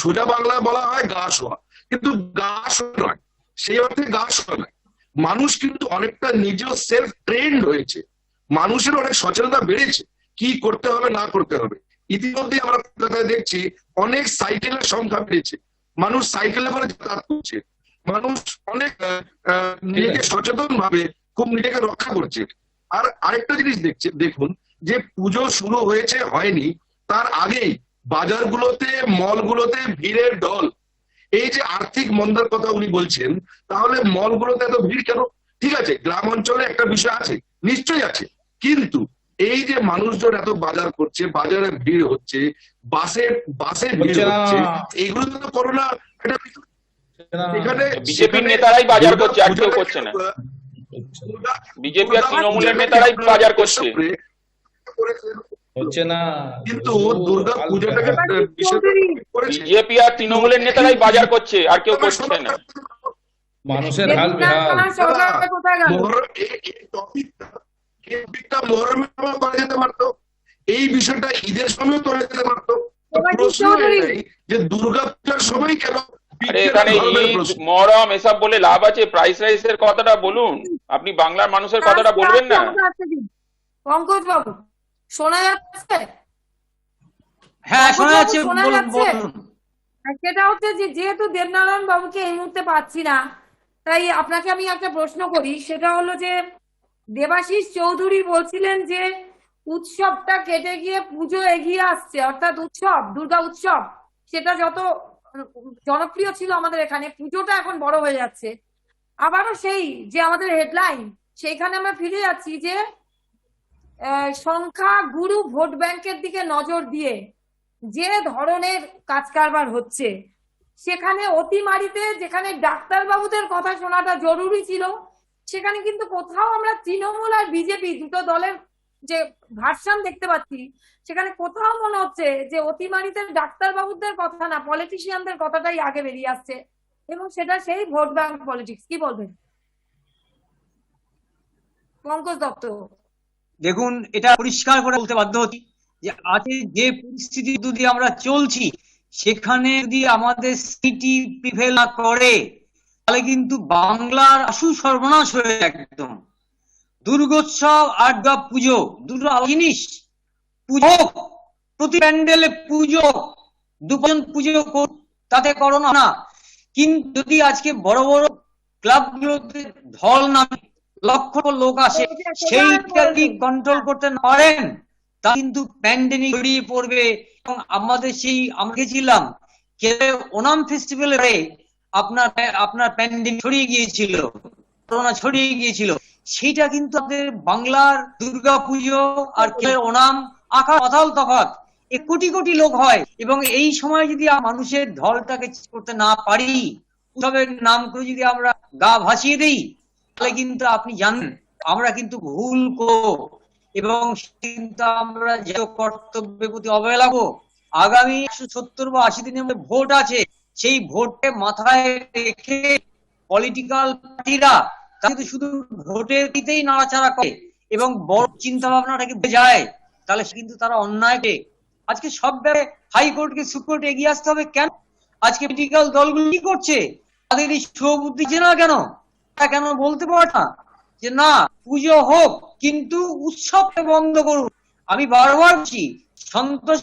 সোজা বাংলা বলা হয় গা শোয়া, কিন্তু গা শোয়া নয়, সেই অর্থে গা শোয়া নয়, মানুষ কিন্তু অনেকটা নিজেও সেলফ ট্রেন্ড হয়েছে, মানুষের অনেক সচেতনতা বেড়েছে কি করতে হবে না করতে হবে। ইতিমধ্যে আমরা কলকাতায় দেখছি অনেক সাইকেলের সংখ্যা বেড়েছে, মানুষ সাইকেলে করে যাতায়াত করছে, মানুষ অনেক নিজেকে সচেতন ভাবে খুব নিজেকে রক্ষা করছে। আর আরেকটা জিনিস দেখুন যে পুজো শুরু হয়েছে হয়নি তার আগেই বাজারগুলোতে মলগুলোতে ভিড়ের ঢল। এই যে আর্থিক মন্দার কথা উনি বলছেন, তাহলে মলগুলোতে এত ভিড় কেন? ঠিক আছে, গ্রাম অঞ্চলে একটা বিষয় আছে, নিশ্চয়ই আছে, কিন্তু এই যে মানুষজন এত বাজার করছে, বাজারে ভিড় হচ্ছে, বাসে ভিড় হচ্ছে, এইগুলো তো করোনা বিজেপির নেতারাই বাজার করছে, আর কেউ করছে না। বিজেপি আর তৃণমূলের নেতারাই বাজার করছে, হচ্ছে না। কিন্তু দুর্গা পূজাটাকে বিজেপি আর তৃণমূলের নেতারাই বাজার করছে, আর কেউ করছে না। মানুষের হাল বেহাল। করা যেতে পারতো, এই বিষয়টা ঈদের সময় করা যেতে পারতো। প্রশ্ন এটাই যে দুর্গা পূজার সময় কেন এখানে ঈদ মহরম এসব বলে লাভ আছে? প্রাইস রাইসের কথাটা বলুন, আপনি বাংলার মানুষের কথাটা বলবেন না? পঙ্কজ বাবু শোনা যাচ্ছে? হ্যাঁ শোনা যাচ্ছে, সেটা হচ্ছে যে যেহেতু দেবনারায়ণ বাবুকে এই মুহূর্তে পাচ্ছি না, তাই আপনাকে আমি একটা প্রশ্ন করি, সেটা হলো যে দেবাশিস চৌধুরী বলছিলেন যে উৎসবটা কেটে গিয়ে পুজো এগিয়ে আসছে, অর্থাৎ উৎসব দুর্গা উৎসব সেটা যত জনপ্রিয় ছিল আমাদের এখানে, পুজোটা এখন বড় হয়ে যাচ্ছে। আবারও সেই যে আমাদের হেডলাইন, সেইখানে আমরা ফিরে যাচ্ছি যে সংখ্যা গুরু ভোট ব্যাংকের দিকে নজর দিয়ে যে ধরনের কাজ কারবার হচ্ছে, সেখানে অতিমারিতে যেখানে ডাক্তারবাবুদের কথা শোনাটা জরুরি ছিল, সেখানে কিন্তু কোথাও আমরা তৃণমূল আর বিজেপি দুটো দলের যে ভার্সন দেখতে পাচ্ছি, সেখানে কোথাও মনে হচ্ছে যে অতিমারিতে ডাক্তারবাবুদের কথা না, পলিটিশিয়ানদের কথাটাই আগে বেরিয়ে আসছে, এবং সেটা সেই ভোট ব্যাংক পলিটিক্স। কি বলবেন পঙ্কজ দত্ত? দেখুন, এটা পরিষ্কার করে বলতে বাধ্য হচ্ছি যে আজকে যে পরিস্থিতি দিয়ে আমরা চলছি, সেখানে যদি আমাদের সিটি প্রিভেল না করে তাহলে কিন্তু বাংলার আশু সর্বনাশ হয়ে একদম। দুর্গোৎসব আর দুর্গা পুজো দুটো আলাদা জিনিস। পুজো প্রতি প্যান্ডেলে পুজো, দুজন পুজো তাতে করো না, কিন্তু যদি আজকে বড় বড় ক্লাবগুলোতে ঢল নামে লক্ষ লোক আসে, সেইটা কি কন্ট্রোল করতে না পারেন, তা কিন্তু প্যান্ডেমিক ছড়িয়ে পড়বে। এবং আমাদের সেই আমরা গেছিলাম ওনাম ফেস্টিভ্যালে আপনার প্যান্ডেমিক ছড়িয়ে গিয়েছিল, করোনা ছড়িয়ে গিয়েছিল, সেইটা কিন্তু আমাদের বাংলার দুর্গা পুজো আর ওনাম আকার পাতাল তফাৎ। কোটি কোটি লোক হয়, এবং এই সময় যদি মানুষের ঢলটাকে করতে না পারি, উৎসবের নাম করে যদি আমরা গা ভাসিয়ে দিই, তাহলে কিন্তু আপনি জানেন আমরা কিন্তু ভুল করব, এবং কিন্তু আমরা যে কর্তব্যের প্রতি অবহেলা করব। আগামী 170 বা 80 দিনের মধ্যে ভোট আছে, সেই ভোটকে মাথায় রেখে পলিটিক্যাল পার্টিরা কিন্তু শুধু ভোটের দিতেই নাড়াচাড়া করে এবং বড় চিন্তা ভাবনাটাকে বোঝায়, তাহলে কিন্তু তারা অন্যায়কে আজকে সব ব্যাপারে হাইকোর্টকে সুপ্রিম এগিয়ে আসতে হবে কেন? আজকে পলিটিক্যাল দলগুলো কি করছে? তাদের এই সুবুদ্ধি না কেন বলতে পারে না যে না পুজো হোক, কিন্তু উৎসবকে বন্ধ করুন? আমি বারবার বলছি, সন্তোষ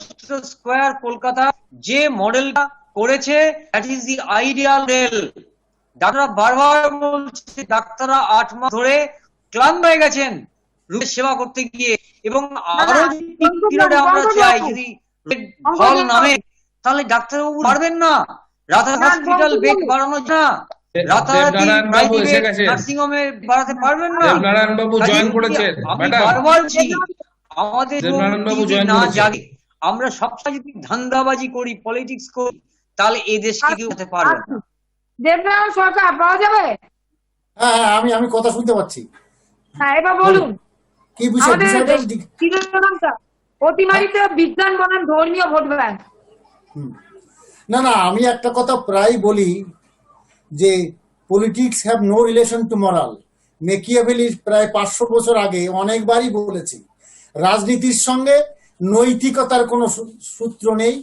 স্কোয়ার কলকাতা যে মডেলটা করেছে, that is the ideal model. ডাক্তাররা বারবার বলছে, ডাক্তাররা 8 মাস ধরে ক্লান্ত হয়ে গেছেন রোগীর সেবা করতে গিয়ে, এবং আরো যদি আমরা চাই যদি ফল নামে, তাহলে ডাক্তারবাবু পারবেন না, রাতারাতি হসপিটাল বেড বাড়ানো না, রাতারাতি দেবনারায়ণ বাবু এসে প্রাইভেট গেছেন। নার্সিং হোমে বাড়াতে পারবেন না। দেবনারায়ণ বাবু জয়েন করেছেন। আমি ম্যাডাম, বারবার বলছি, আমাদের দেবনারায়ণ বাবু যদি জয়েন না করেছেন। জাগে, আমরা সবসময় যদি ধান্দাবাজি করি, পলিটিক্স করি, তাহলে এই দেশকে কেউ হতে পারবে না। দেবনারায়ণ সরকার পাওয়া যাবে? হ্যাঁ হ্যাঁ, আমি কথা শুনতে পাচ্ছি। হ্যাঁ, এবার বলুন কি বিষয়? আমাদের বিষয়টা শিরোনামটা অতিমারিতে বিজ্ঞান বনাম ধর্মীয় ভোট ব্যাংক। না না, আমি একটা কথা প্রায় বলি যে politics have no relation to moral. Machiavelli প্রায় 500 বছর আগে অনেকবারই বলেছি, রাজনীতির সঙ্গে নৈতিকতার কোনো সূত্র নেই,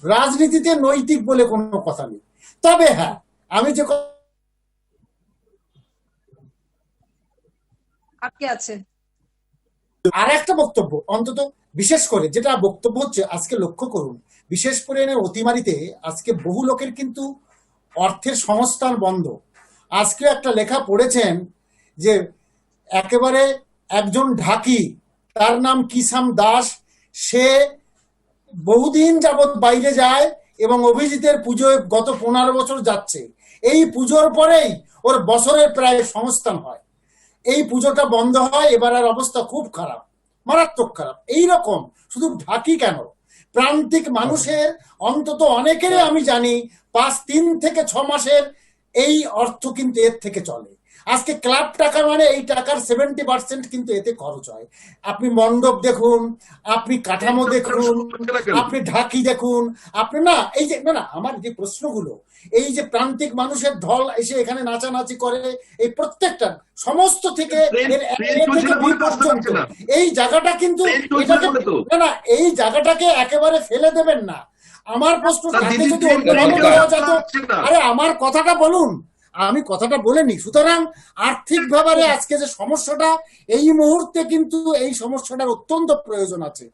রাজনীতিতে নৈতিক বলে কোনো কথা নেই। তবে হ্যাঁ, আমি যে আটকে আছে আর একটা বক্তব্য, অন্তত বিশেষ করে যেটা বক্তব্য হচ্ছে, আজকে লক্ষ্য করুন, বিশেষ করে অতিমারিতে আজকে বহু লোকের কিন্তু অর্থের সংস্থান বন্ধ। আজকে একটা লেখা পড়েছেন যে একেবারে একজন ঢাকি, তার নাম কিসাম দাস, সে বহুদিন যাবৎ বাইরে যায় এবং অভিজিতের পুজোয় গত 15 বছর যাচ্ছে। এই পুজোর পরেই ওর বছরের প্রায় সংস্থান হয়। এই পুজোটা বন্ধ হয়, এবার আর অবস্থা খুব খারাপ, মারাত্মক খারাপ। এইরকম শুধু ঢাকি কেন, প্রান্তিক মানুষের অন্তত অনেকেরই আমি জানি 3 থেকে 6 মাসের এই অর্থ কিন্তু এর থেকে চলে। আজকে ক্লাব টাকা মানে এই টাকার 70% কিন্তু এতে খরচ হয়। আপনি মণ্ডপ দেখুন, আপনি কাঠামো দেখুন, আপনি ঢাকি দেখুন, আপনি না এই যে না আমার যে প্রশ্নগুলো, এই যে প্রান্তিক মানুষের ঢল এসে এখানে নাচানাচি করে, এই প্রত্যেকটা সমস্ত থেকে এই জায়গাটা কিন্তু এটাকে না এই জায়গাটাকে একেবারে ফেলে দেবেন না। আমার প্রশ্ন, তাকে যদি অন্যভাবে দেওয়া যেত। আরে আমার কথাটা বলুন, আমি কথাটা বলেনি। সুতরাং আর্থিক ব্যাপারে আজকে যে সমস্যাটা, এই মুহূর্তে কিন্তু এই সমস্যাটার অত্যন্ত প্রয়োজন আছে।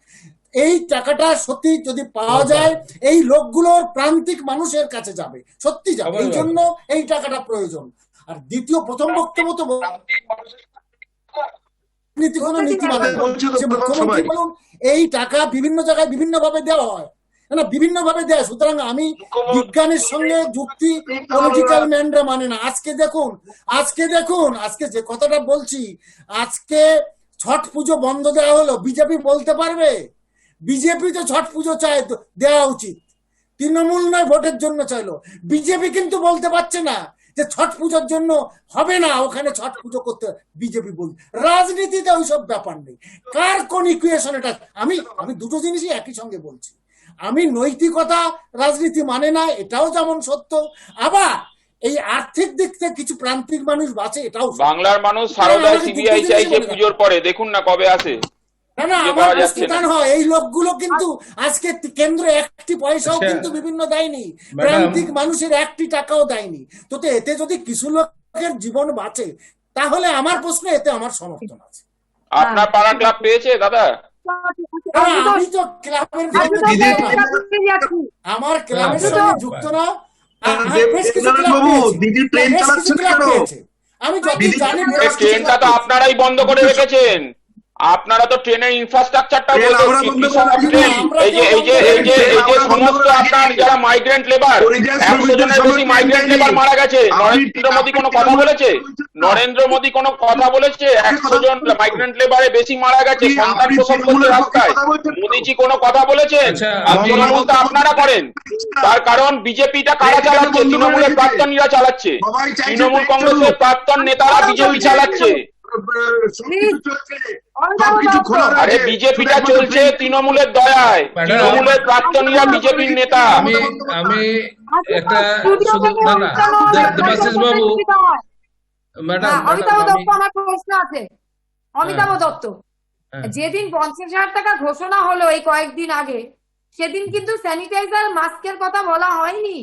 এই টাকাটা সত্যি যদি পাওয়া যায়, এই লোকগুলোর প্রান্তিক মানুষের কাছে যাবে, সত্যি যাবে, এই জন্য এই টাকাটা প্রয়োজন। আর দ্বিতীয়, প্রথম বক্তব্য তো নীতি কোনো নীতি মানে মুখ্যমন্ত্রী বলুন, এই টাকা বিভিন্ন জায়গায় বিভিন্ন ভাবে দেওয়া হয়, না বিভিন্ন ভাবে দেয়। সুতরাং আমি বিজ্ঞানের সঙ্গে যুক্তি পলিটিক্যাল ম্যানরা মানে না। আজকে দেখুন আজকে যে কথাটা বলছি, আজকে ছট পুজো বন্ধ দেওয়া হলো, বিজেপি বলতে পারবে? বিজেপি তো ছট পুজো চায়, তো দেওয়া উচিত। তৃণমূল নয় ভোটের জন্য চাইলো, বিজেপি কিন্তু বলতে পারছে না যে ছট পুজোর জন্য হবে না, ওখানে ছট পুজো করতে। বিজেপি বল, রাজনীতিতে ওইসব ব্যাপার নেই, কার কোন ইকুয়েশন এটা। আমি দুটো জিনিসই একই সঙ্গে বলছি। আমি নৈতিকতা রাজনীতি মানে না, এটাও যেমন সত্য, আবার এই আর্থিক দিক থেকে কিছু প্রান্তিক মানুষ বাঁচে, এটাও সত্য। বাংলার মানুষ সারদায় সিবিআই চাইছে পুজোর পরে, দেখুন না কবে আসে। না আমার প্রস্তুতান হয়, এই লোকগুলো কিন্তু আজকে কেন্দ্র একটি পয়সাও কিন্তু বিভিন্ন দেয়নি, প্রান্তিক মানুষের একটি টাকাও দেয়নি। তো এতে যদি কিছু লোকের জীবন বাঁচে, তাহলে আমার প্রশ্ন, এতে আমার সমর্থন আছে। আপনার পাড়া ক্লাব পেয়েছে দাদা? আমি তো ক্লাবের সঙ্গে আমার ক্লাবের সঙ্গে যুক্ত না। বেশ কিছু ক্লাব পেয়েছে, আমি যতই জানি। ট্রেনটা তো আপনারাই বন্ধ করে রেখেছেন, আপনারা তো ট্রেনের ইনফ্রাস্ট্রাকচারটা সমস্ত আপনার যারা মাইগ্রেন্ট লেবার, 100 জনের বেশি মাইগ্রেন্ট লেবার মারা গেছে। নরেন্দ্র মোদী কোনো কথা বলেছে? 100 জন মাইগ্রেন্ট লেবারে বেশি মারা গেছে, সন্তান প্রসব করছে রাস্তায়। মোদীজি কোনো কথা বলেছেন? তৃণমূল তো আপনারা করেন, তার কারণ বিজেপিটা কারা চালাচ্ছে? তৃণমূলের প্রাক্তনীরা চালাচ্ছে, তৃণমূল কংগ্রেসের প্রাক্তন নেতারা বিজেপি চালাচ্ছে। আরে বিজেপিটা চলছে তৃণমূলের দয়ায়, তৃণমূলের প্রাক্তনীরা বিজেপির নেতা। আমি একটা শুধু না দেবাশিস বাবু, ম্যাডাম অমিতাভ দত্ত, আমার প্রশ্ন আছে। অমিতাভ দত্ত, যেদিন 50,000 টাকা ঘোষণা হলো এই কয়েকদিন আগে, সেদিন কিন্তু স্যানিটাইজার মাস্কের কথা বলা হয়নি।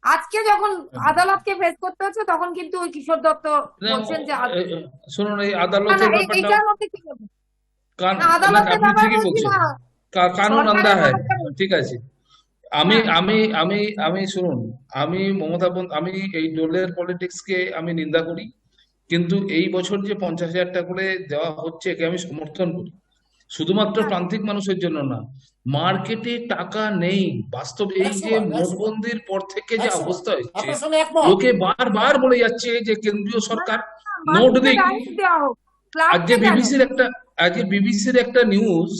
আজকে যখন আদালতকে ফেস করতে হচ্ছে, তখন কিন্তু ওই কিশোর দত্ত বলছেন যে শুনুন, এই আদালতের ব্যাপারটা আদালতের আপনি ঠিকই বলছেন, কানুন আন্দা হয়, ঠিক আছে। আমি শুনুন, আমি আমি এই দলের পলিটিক্স কে আমি নিন্দা করি, কিন্তু এই বছর যে 50,000 টাকা করে দেওয়া হচ্ছে, একে আমি সমর্থন করি। শুধুমাত্র প্রান্তিক মানুষের জন্য না, মার্কেটে টাকা নেই। বাস্তব এই 100 যে বার, 100 বার। নোটবন্দির পর থেকে যে 100 বার। অবস্থা হচ্ছে, আপনার সঙ্গে একমত। লোকে বারবার বলে যাচ্ছে যে কেন্দ্রীয় সরকার নোট মানুষকে দিক। direct দেওয়া হোক, আজকে ক্লাবকে কেন? বিবিসির একটা নিউজ,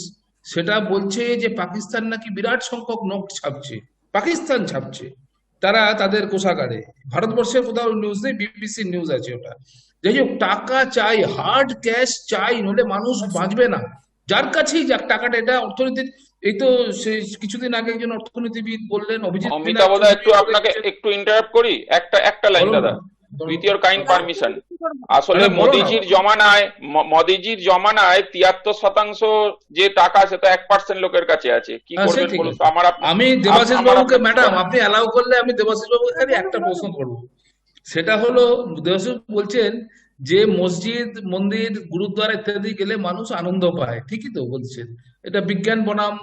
সেটা বলছে যে পাকিস্তান নাকি বিরাট সংখ্যক নোট ছাপছে, পাকিস্তান ছাপছে তারা তাদের কোষাগারে। ভারতবর্ষের কোথাও নিউজ নেই, বিবিসির নিউজ আছে ওটা। যাই হোক, টাকা চাই, হার্ড ক্যাশ চাই, নলে মানুষ বাঁচবে না। যার কাছেই যাক টাকাটা, এটা অর্থনীতির। এই তো কিছুদিন আগে একজন অর্থনীতিবিদ বললেন, অভিজিৎ অমিতাভ দা, একটু আপনাকে একটু ইন্টারাপ্ট করি, একটা লাইন দাদা, উইথ ইওর কাইন্ড পারমিশন। আসলে বলো না। মোদিজির জমানায় 73% যে টাকা, সেটা 1% লোকের কাছে আছে। কি হ্যাঁ, সে করবেন ঠিক বলুন আছে। তো? আমি দেবাশিস আমার বাবুকে, আপনার- ম্যাডাম আপনি অ্যালাউ করলে আমি দেবাশিস বাবুকে খালি একটা প্রশ্ন করবো। সেটা হলো, দেবাশিস বলছেন যে মসজিদ, মন্দির, গুরুদ্বারা ইত্যাদি গেলে মানুষ আনন্দ পায়, ঠিকই তো বলছেন, এটা বিজ্ঞান বনাম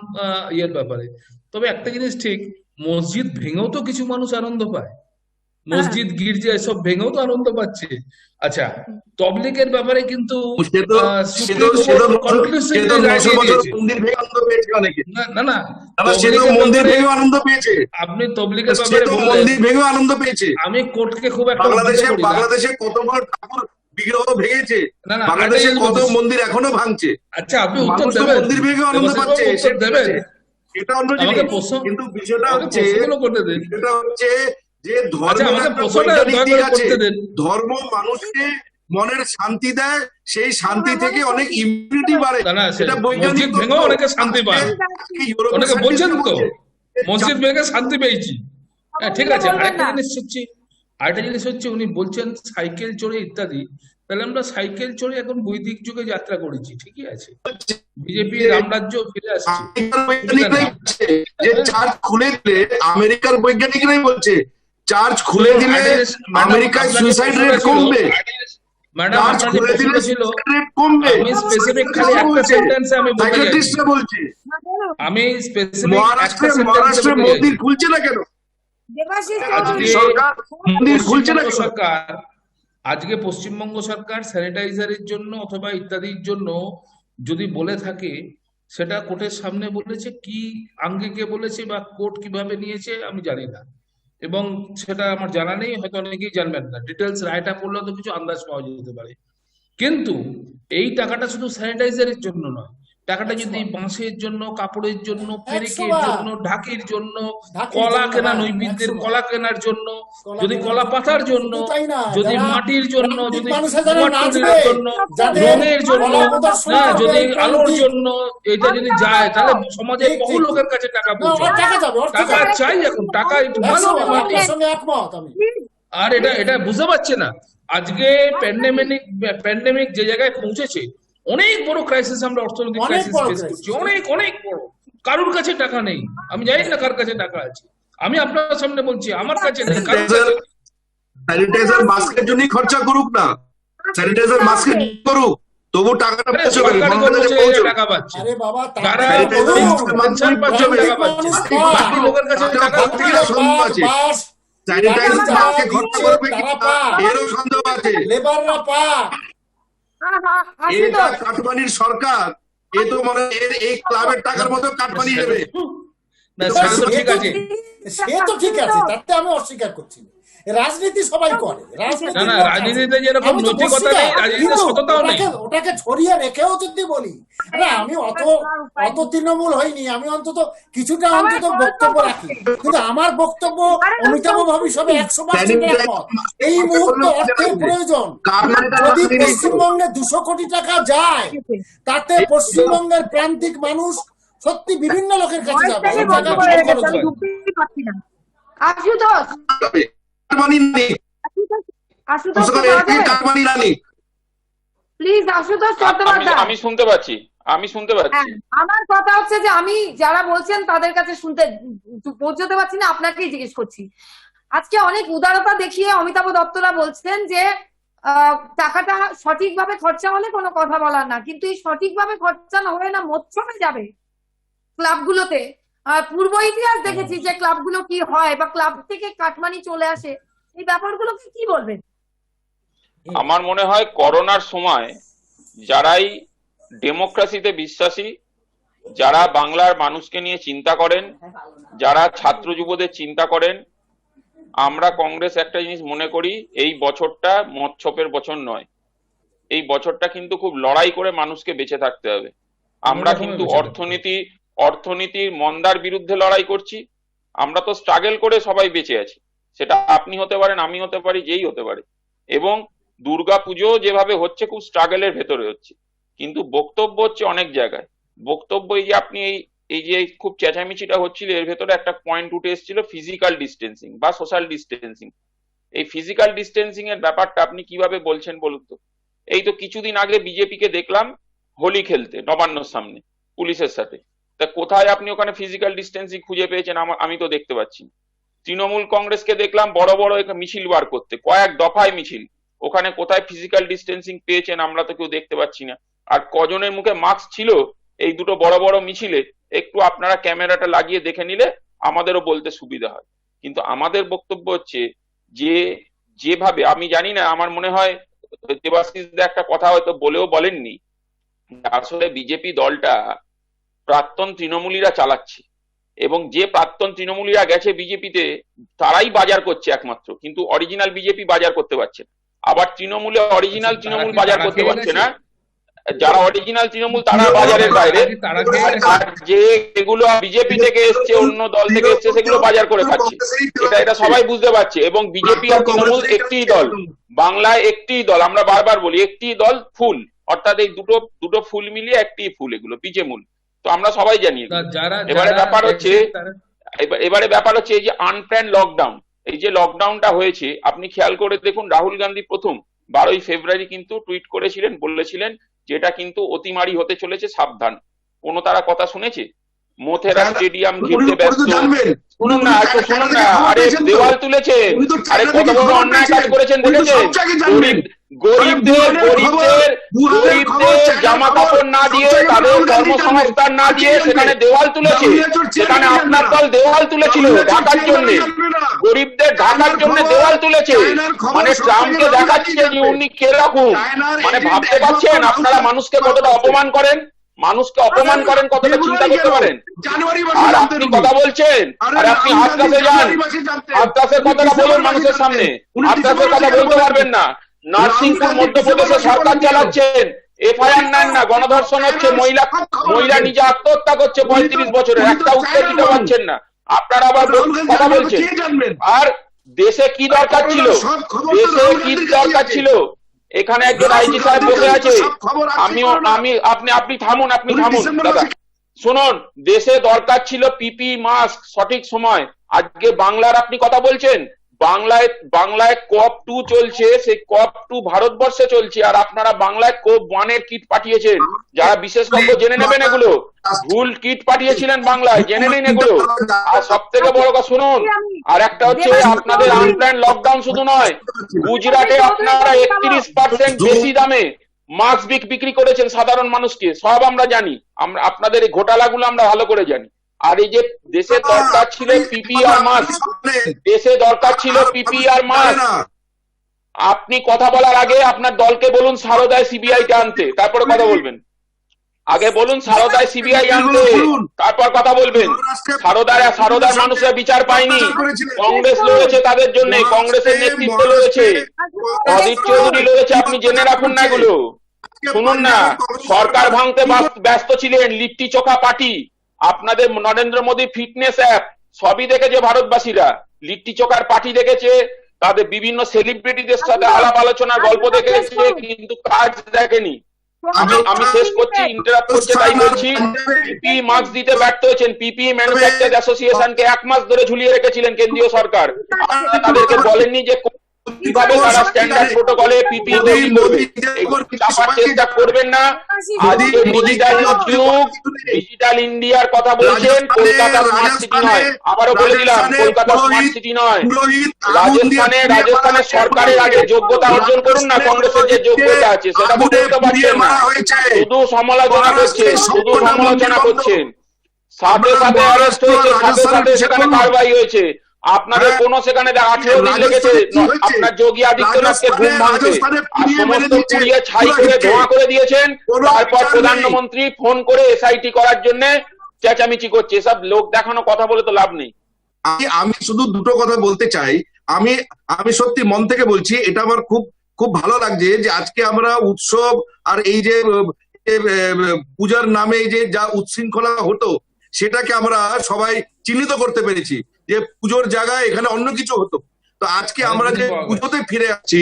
ইয়ের ব্যাপারে। তবে একটা জিনিস ঠিক, মসজিদ ভেঙেও তো কিছু মানুষ আনন্দ পায়, মসজিদ গির্জা এসব ভেঙেও তো আনন্দ পাচ্ছে। আচ্ছা, তবলিগের ব্যাপারে কিন্তু সে তো সুপ্রিম কোর্ট কনক্লুসিভলি রায় 900 দিয়ে বছর দিয়েছে। মন্দির ভেঙে আনন্দ পেয়েছে অনেকে। না না না, আবার সে তো তবলিগের মন্দির ব্যাপারে ভেঙে আনন্দ পেয়েছে। আপনি তবলিগের সে ব্যাপারে তো বললেন, মন্দির ভেঙে আনন্দ পেয়েছে। আমি কোর্টকে খুব একটা উদ্ধৃত করি না। বাংলাদেশে কতগুলো ঠাকুর বিগ্রহ ভেঙেছে, না না, বাংলাদেশে আরেকটা কত জিনিস মন্দির এখনো ভাঙছে। আচ্ছা, আপনি উত্তর মানুষ তো দেবেন, মন্দির ভেঙে আনন্দ দেবাশিস পাচ্ছে, বাবু উত্তর সে ঠিক দেবেন। আছে, এটা অন্য আমাকে জিনিস। প্রশ্ন, কিন্তু বিষয়টা আমাকে হচ্ছে, প্রশ্নগুলো করতে দেন। যে আচ্ছা, ধর্মের আমাকে একটা প্রশ্নটা বৈজ্ঞানিক দয়া দিক করে আছে। করতে দেন। ধর্ম মানুষকে মনের শান্তি দেয়, সেই শান্তি থেকে অনেক ইমিউনিটি বাড়ে। না না, এটা বৈজ্ঞানিক মসজিদ ভেঙেও তত্ত্ব। অনেকে শান্তি পায়, আজকে ইউরোপের অনেকে বলছেন সায়েন্টিস্টরা তো বলছে, মসজিদ ভেঙে শান্তি পেয়েছি। হ্যাঁ, ঠিক আছে। বলবেন না। আরেকটা জিনিস হচ্ছে উনি বলছেন সাইকেল চড়ে ইত্যাদি, তাহলে আমরা সাইকেল চড়ে এখন বৈদিক যুগে যাত্রা করেছি, ঠিকই আছে, বিজেপি রামরাজ্য ফিরে আসছে। আমেরিকার বৈজ্ঞানিকরাই বলছে যে চার্চ খুলে দিলে, আমেরিকার বৈজ্ঞানিকরাই বলছে চার্চ খুলে দিলে আমেরিকায় সুইসাইড রেট কমবে। ম্যাডাম, চার্চ আপনার যে খুলে দিলে প্রশ্নটা ছিল, suicide rate কমবে। আমি স্পেসিফিক খালি একটা সেন্টেন্সে আমি বলতে চাইছি, সাইকিয়াট্রিস্টরা বলছে। আমি স্পেসিফিক একটা মহারাষ্ট্রে সেন্টেন্সে বলতে মন্দির চাইছি। খুলছে না কেন? দেবাশিস আজকে সরকার মন্দির খুলছে না পশ্চিমবঙ্গ কেন? সরকার আজকে পশ্চিমবঙ্গ সরকার স্যানিটাইজারের জন্য অথবা ইত্যাদির জন্য যদি বলে থাকে, সেটা কোর্টের সামনে বলেছে, কি আঙ্গিকে বলেছে বা কোর্ট কিভাবে নিয়েছে আমি জানি না, এবং সেটা আমার জানা নেই, হয়তো অনেকেই জানবেন না। ডিটেলস রায়টা পড়লে তো কিছু আন্দাজ পাওয়া যেতে পারে। কিন্তু এই টাকাটা শুধু স্যানিটাইজারের জন্য নয়, টাকাটা যদি বাঁশের জন্য, কাপড়ের জন্য, পেরেকের জন্য, ঢাকির জন্য, কলা কেনা, নৈবেদ্যের কলা কেনার জন্য, যদি কলা পাতার জন্য, যদি মাটির জন্য, যদি কুমারটুলির জন্য, রঙের জন্য, হ্যাঁ, যদি আলোর জন্য, এটা যদি যায়, তাহলে সমাজের বহু লোকের কাছে টাকা পৌঁছায়। টাকা চাই এখন, টাকা একটু ভালো মাটি। একমত আমি। আর এটা বুঝতে পারছে না। আজকে প্যান্ডেমিক যে জায়গায় পৌঁছেছে, অনেক বড় ক্রাইসিস, আমরা অর্থনৈতিক অনেক ক্রাইসিস বড় ফেস crisis। করছি, অনেক অনেক বড়। কারোর কাছে টাকা নেই, আমি জানি না কার কাছে টাকা আছে। আমি আপনার সামনে বলছি, আমার কাছে নেই, কারোর কাছে নেই। স্যানিটাইজার মাস্কের জন্যই খরচা করুক না, স্যানিটাইজার মাস্কের করুক, তবু টাকাটা আরে পৌঁছবে, সরকারি মানুষের কাছে কর্মচারীরা পৌঁছবে। টাকা পাচ্ছে, আরে বাবা, যারা Sanitizer পেনশন পাচ্ছে টাকা পাচ্ছে, বাকি লোকের কাছে টাকা কোথায় আছে? স্যানিটাইজার মাস্কে খরচা করবে কিনা এরও সন্দেহ আছে। লেবাররা পা। এটা কাটমানির সরকার, এ তো মানে এই ক্লাবের টাকার মতো কাটমানি নেবে। না, সেটা তো ঠিক আছে। সে তো ঠিক আছে, তাতে আমি অস্বীকার করছি না। রাজনীতি সবাই করে, না না, রাজনীতিতে যেরকম নৈতিকতা নেই, রাজনীতিতে সততাও নেই। ওটাকে ছড়িয়ে রেখেও যদি বলি, না আমি অত তৃণমূল হইনি, আমি অন্তত কিছুটা অন্তত বক্তব্য রাখি, কিন্তু আমার বক্তব্য অমিতাভ ভাব হিসাবে 100% একমত। এই মুহূর্তে অর্থের প্রয়োজন। যদি পশ্চিমবঙ্গে 200 কোটি টাকা যায়, তাতে পশ্চিমবঙ্গের প্রান্তিক মানুষ সত্যি বিভিন্ন লোকের কাছে যাবে। এই টাকা খরচ হয়। আশুতোষ, কাটমানি নেই, আশুতোষ কাটমানি নেই। প্লিজ, আশুতোষ চট্টোপাধ্যায়। আমি শুনতে পাচ্ছি। হ্যাঁ, আমার কথা হচ্ছে যে আমি যারা বলছেন তাদের কাছে শুনতে পৌঁছতে পারছি না, আপনাকেই জিজ্ঞেস করছি। আজকে অনেক উদারতা দেখিয়ে অমিতাভ দত্তরা বলছেন যে টাকাটা সঠিকভাবে খরচা হলে কোনো কথা বলার না, কিন্তু এই সঠিকভাবে খরচা না হয়ে না মোচ্ছমে যাবে ক্লাবগুলোতে। পূর্ব ইতিহাস দেখেছি যে ক্লাবগুলো কি হয়, বা ক্লাব থেকে কাটমানি চলে আসে, এই ব্যাপারগুলোকে কি বলবেন? আমার মনে হয় করোনার সময় যারাই ডেমোক্রেসিতে বিশ্বাসী যারা বাংলার মানুষকে নিয়ে চিন্তা করেন, যারা ছাত্র যুবদের চিন্তা করেন, আমরা কংগ্রেস একটা জিনিস মনে করি, এই বছরটা মৎস্যপের বছর নয়, এই বছরটা কিন্তু খুব লড়াই করে মানুষকে বেঁচে থাকতে হবে। আমরা কিন্তু অর্থনীতির মন্দার বিরুদ্ধে লড়াই করছি। আমরা তো স্ট্রাগল করে সবাই বেঁচে আছি, সেটা আপনি হতে পারেন, আমি হতে পারি, যেই হতে পারে। এবং দুর্গাপুজো যেভাবে হচ্ছে খুব স্ট্রাগলের ভেতরে হচ্ছে, কিন্তু বক্তব্য হচ্ছে অনেক জায়গায় বক্তব্য, এই যে আপনি এই যে খুব চেঁচামেচিটা হচ্ছিল, এর ভেতরে একটা পয়েন্ট উঠে এসেছিল ফিজিক্যাল ডিস্টেন্সিং বা সোশ্যাল ডিস্টেন্সিং। এই ফিজিক্যাল ডিস্টেন্সিং এর ব্যাপারটা আপনি কিভাবে বলছেন বলুন তো? এই তো কিছুদিন আগে বিজেপিকে দেখলাম হোলি খেলতে নবান্নর সামনে পুলিশের সাথে। তা কোথায় আপনি ওখানে ফিজিক্যাল ডিস্টেন্সিং খুঁজে পেয়েছেন? আমি তো দেখতে পাচ্ছি না। তৃণমূল কংগ্রেসকে দেখলাম বড় বড় মিছিল বার করতে, কয়েক দফায় মিছিল, ওখানে কোথায় ফিজিক্যাল ডিস্টেন্সিং পেয়েছেন আমরা তো কেউ দেখতে পাচ্ছি না। আর কজনের মুখে মাস্ক ছিল এই দুটো বড় বড় মিছিলে, একটু আপনারা ক্যামেরাটা লাগিয়ে দেখে নিলে আমাদেরও বলতে সুবিধা হয়। কিন্তু আমাদের বক্তব্য হচ্ছে যে যেভাবে, আমি জানি না, আমার মনে হয় দেবাশিস দা একটা কথা হয়তো বলেও বলেননি, আসলে বিজেপি দলটা প্রাক্তন তৃণমূলীরা চালাচ্ছে, এবং যে প্রাক্তন তৃণমূলীরা গেছে বিজেপিতে তারাই বাজার করছে একমাত্র, কিন্তু অরিজিনাল বিজেপি বাজার করতে পারছে না। আবার তৃণমূলে অরিজিনাল তৃণমূল বাজার করতে পারছে না, যারা অরিজিনাল তৃণমূল তারা বাজারের বাইরে, আর যে এগুলো বিজেপি থেকে এসছে, অন্য দল থেকে এসছে, সেগুলো বাজার করে খাচ্ছে। এটা সবাই বুঝতে পারছে। এবং বিজেপি আর তৃণমূল একটি দল, বাংলায় একটি দল, আমরা বারবার বলি একটি দল, ফুল, অর্থাৎ এই দুটো ফুল মিলিয়ে একটি ফুল, এগুলো বীজমূল। তো আমরা সবাই জানি। এবারে ব্যাপার হচ্ছে এই যে আনপ্ল্যান্ড লকডাউন, এই যে লকডাউনটা হয়েছে, আপনি খেয়াল করে দেখুন, রাহুল গান্ধী প্রথম 12ই ফেব্রুয়ারি কিন্তু টুইট করেছিলেন, বলেছিলেন যেটা কিন্তু অতিমারি হতে চলেছে, সাবধান। কোন তারা কথা শুনেছে? মোথেরা স্টেডিয়াম ঘিরতে ব্যস্ত। শুনুন না, একটু শুনুন না। আরে দেওয়াল তুলেছেন, আরে কত বড় অন্যায় কাজ করেছেন দেখেছেন? গরিবদের জামা কাপড় না দিয়ে, তাদের কর্মসংস্থান না দিয়ে সেখানে দেওয়াল তুলেছে। সেখানে আপনার দল দেওয়াল তুলেছিল ঢাকার জন্য, গরিবদের ঢাকার জন্য দেওয়াল তুলেছে। মানে ট্রাম্পকে দেখাচ্ছে যে উনি কিরকম, মানে ভাবতে পারছেন আপনারা মানুষকে কতটা অপমান করেন, কতটা চিন্তা করতে পারেন। আর আপনি কথা বলছেন, আর আপনি হাতটাসে যান, হাতটাসের কথাটা বলুন মানুষের সামনে। হাতটাসের কথা বলতে পারবেন না। নার্সিংপুর মধ্যপ্রদেশে সরকার চালাচ্ছেন, এফআইআর নেন না, গণধর্ষণ হচ্ছে, মহিলা নিজে আত্মহত্যা করছে 35 বছরের, একটা উত্তর দিতে পারছেন না। আপনারা আবার কথা বলছেন। আর দেশে কি দরকার ছিল? এখানে একজন আইজি সাহেব বসে আছে, আপনি থামুন দাদা, শুনুন। দেশে দরকার ছিল পিপি মাস্ক সঠিক সময়। আজকে বাংলার আপনি কথা বলছেন, বাংলায় কপ 2 চলছে, সেই কপ 2 ভারতবর্ষে চলছে, আর আপনারা বাংলায় কোপ 1 এর কিট পাঠিয়েছেন। যারা বিশেষজ্ঞ জেনে নেবেন, এগুলো ভুল কিট পাঠিয়েছিলেন বাংলায়, জেনে নিন এগুলো। আর সব থেকে বড় কথা শুনুন, আর একটা হচ্ছে আপনাদের আনপ্ল্যান্ড লকডাউন শুধু নয়, গুজরাটে আপনারা 31% বেশি দামে মাস্ক বিক্রি করেছেন সাধারণ মানুষকে, সব আমরা জানি। আপনাদের এই ঘোটালাগুলো আমরা ভালো করে জানি। আর এই যে দেশে দরকার ছিল পিপিআর মাস্ক, আপনি কথা বলার আগে আপনার দলকে বলুন সারদায় সিবিআইটা আনতে, তারপরে কথা বলবেন। আগে বলুন সারদায় সিবিআই আনতে, তারপর কথা বলবেন। সারদার মানুষরা বিচার পায়নি, কংগ্রেস লড়েছে তাদের জন্য, কংগ্রেসের নেতৃত্ব লড়েছে, অজিত চৌধুরী লড়েছে, আপনি জেনে রাখুন না এগুলো। শুনুন না, সরকার ভাঙতে ব্যস্ত ছিলেন লিট্টি চোখা পার্টি, আপনাদের নরেন্দ্র মোদী ফিটনেস অ্যাপ সবই দেখেছে ভারতবাসীরা, লিট্টি চোখার পার্টি দেখেছে, তাদের বিভিন্ন সেলিব্রিটিদের সাথে আলাপ আলোচনার গল্প দেখেছে, কিন্তু কাজ দেখেনি। আমি শেষ করছি, ইন্টারাপ্ট করছে তাই বলছি। পিপি মাস্ক দিতে ব্যর্থ হয়েছেন, পিপি ম্যানুফ্যাকচারার অ্যাসোসিয়েশনকে 1 মাস ধরে ঝুলিয়ে রেখেছিলেন কেন্দ্রীয় সরকার। আপনারা তাদেরকে বলেননি যে কিভাবে তারা স্ট্যান্ডার্ড প্রটোকলে পিপি তৈরি করবে, চাপার চেষ্টা করবেন না। আজকে ডিজিটাল ইন্ডিয়ার কথা বলছেন, কলকাতা স্মার্ট সিটি নয়, আবারও বলে দিলাম, কলকাতা স্মার্ট সিটি নয়। রাজস্থানের সরকারের আগে যোগ্যতা অর্জন করুন না, কংগ্রেসের যে যোগ্যতা আছে সেটা বলতে পারছেন না, শুধু সমালোচনা করছেন। সাথে অ্যারেস্ট হয়েছে, সাথে সেখানে কারবাই হয়েছে। আপনাদের হ্যাঁ, কোনো সেখানে 18 দিন লেগেছে রাজস্থানে কি হয়েছে? আপনার যোগী আদিত্যনাথকে ঘুম ভাঙতে। রাজস্থানে আর পুড়িয়ে মেরে সমস্ত দিয়েছে পুড়িয়ে ছাই করে পুরোহিতকে। ধোঁয়া করে দিয়েছেন। কোনো তারপর বিচার নেই। প্রধানমন্ত্রী ফোন করে এসআইটি করার জন্য চেঁচামেচি করছে। এসব লোক দেখানো কথা বলে তো লাভ নেই। আমি শুধু দুটো কথা বলতে চাই। আমি আমি সত্যি মন থেকে বলছি, এটা আমার খুব খুব ভালো লাগছে যে আজকে আমরা উৎসব আর এই যে পূজার নামে যে যা উচ্ছৃঙ্খলা হতো সেটাকে আমরা সবাই চিহ্নিত করতে পেরেছি যে পুজোর জায়গায় এখানে অন্য কিছু হতো। তো আজকে আমরা যে পুজোতে ফিরে আসছি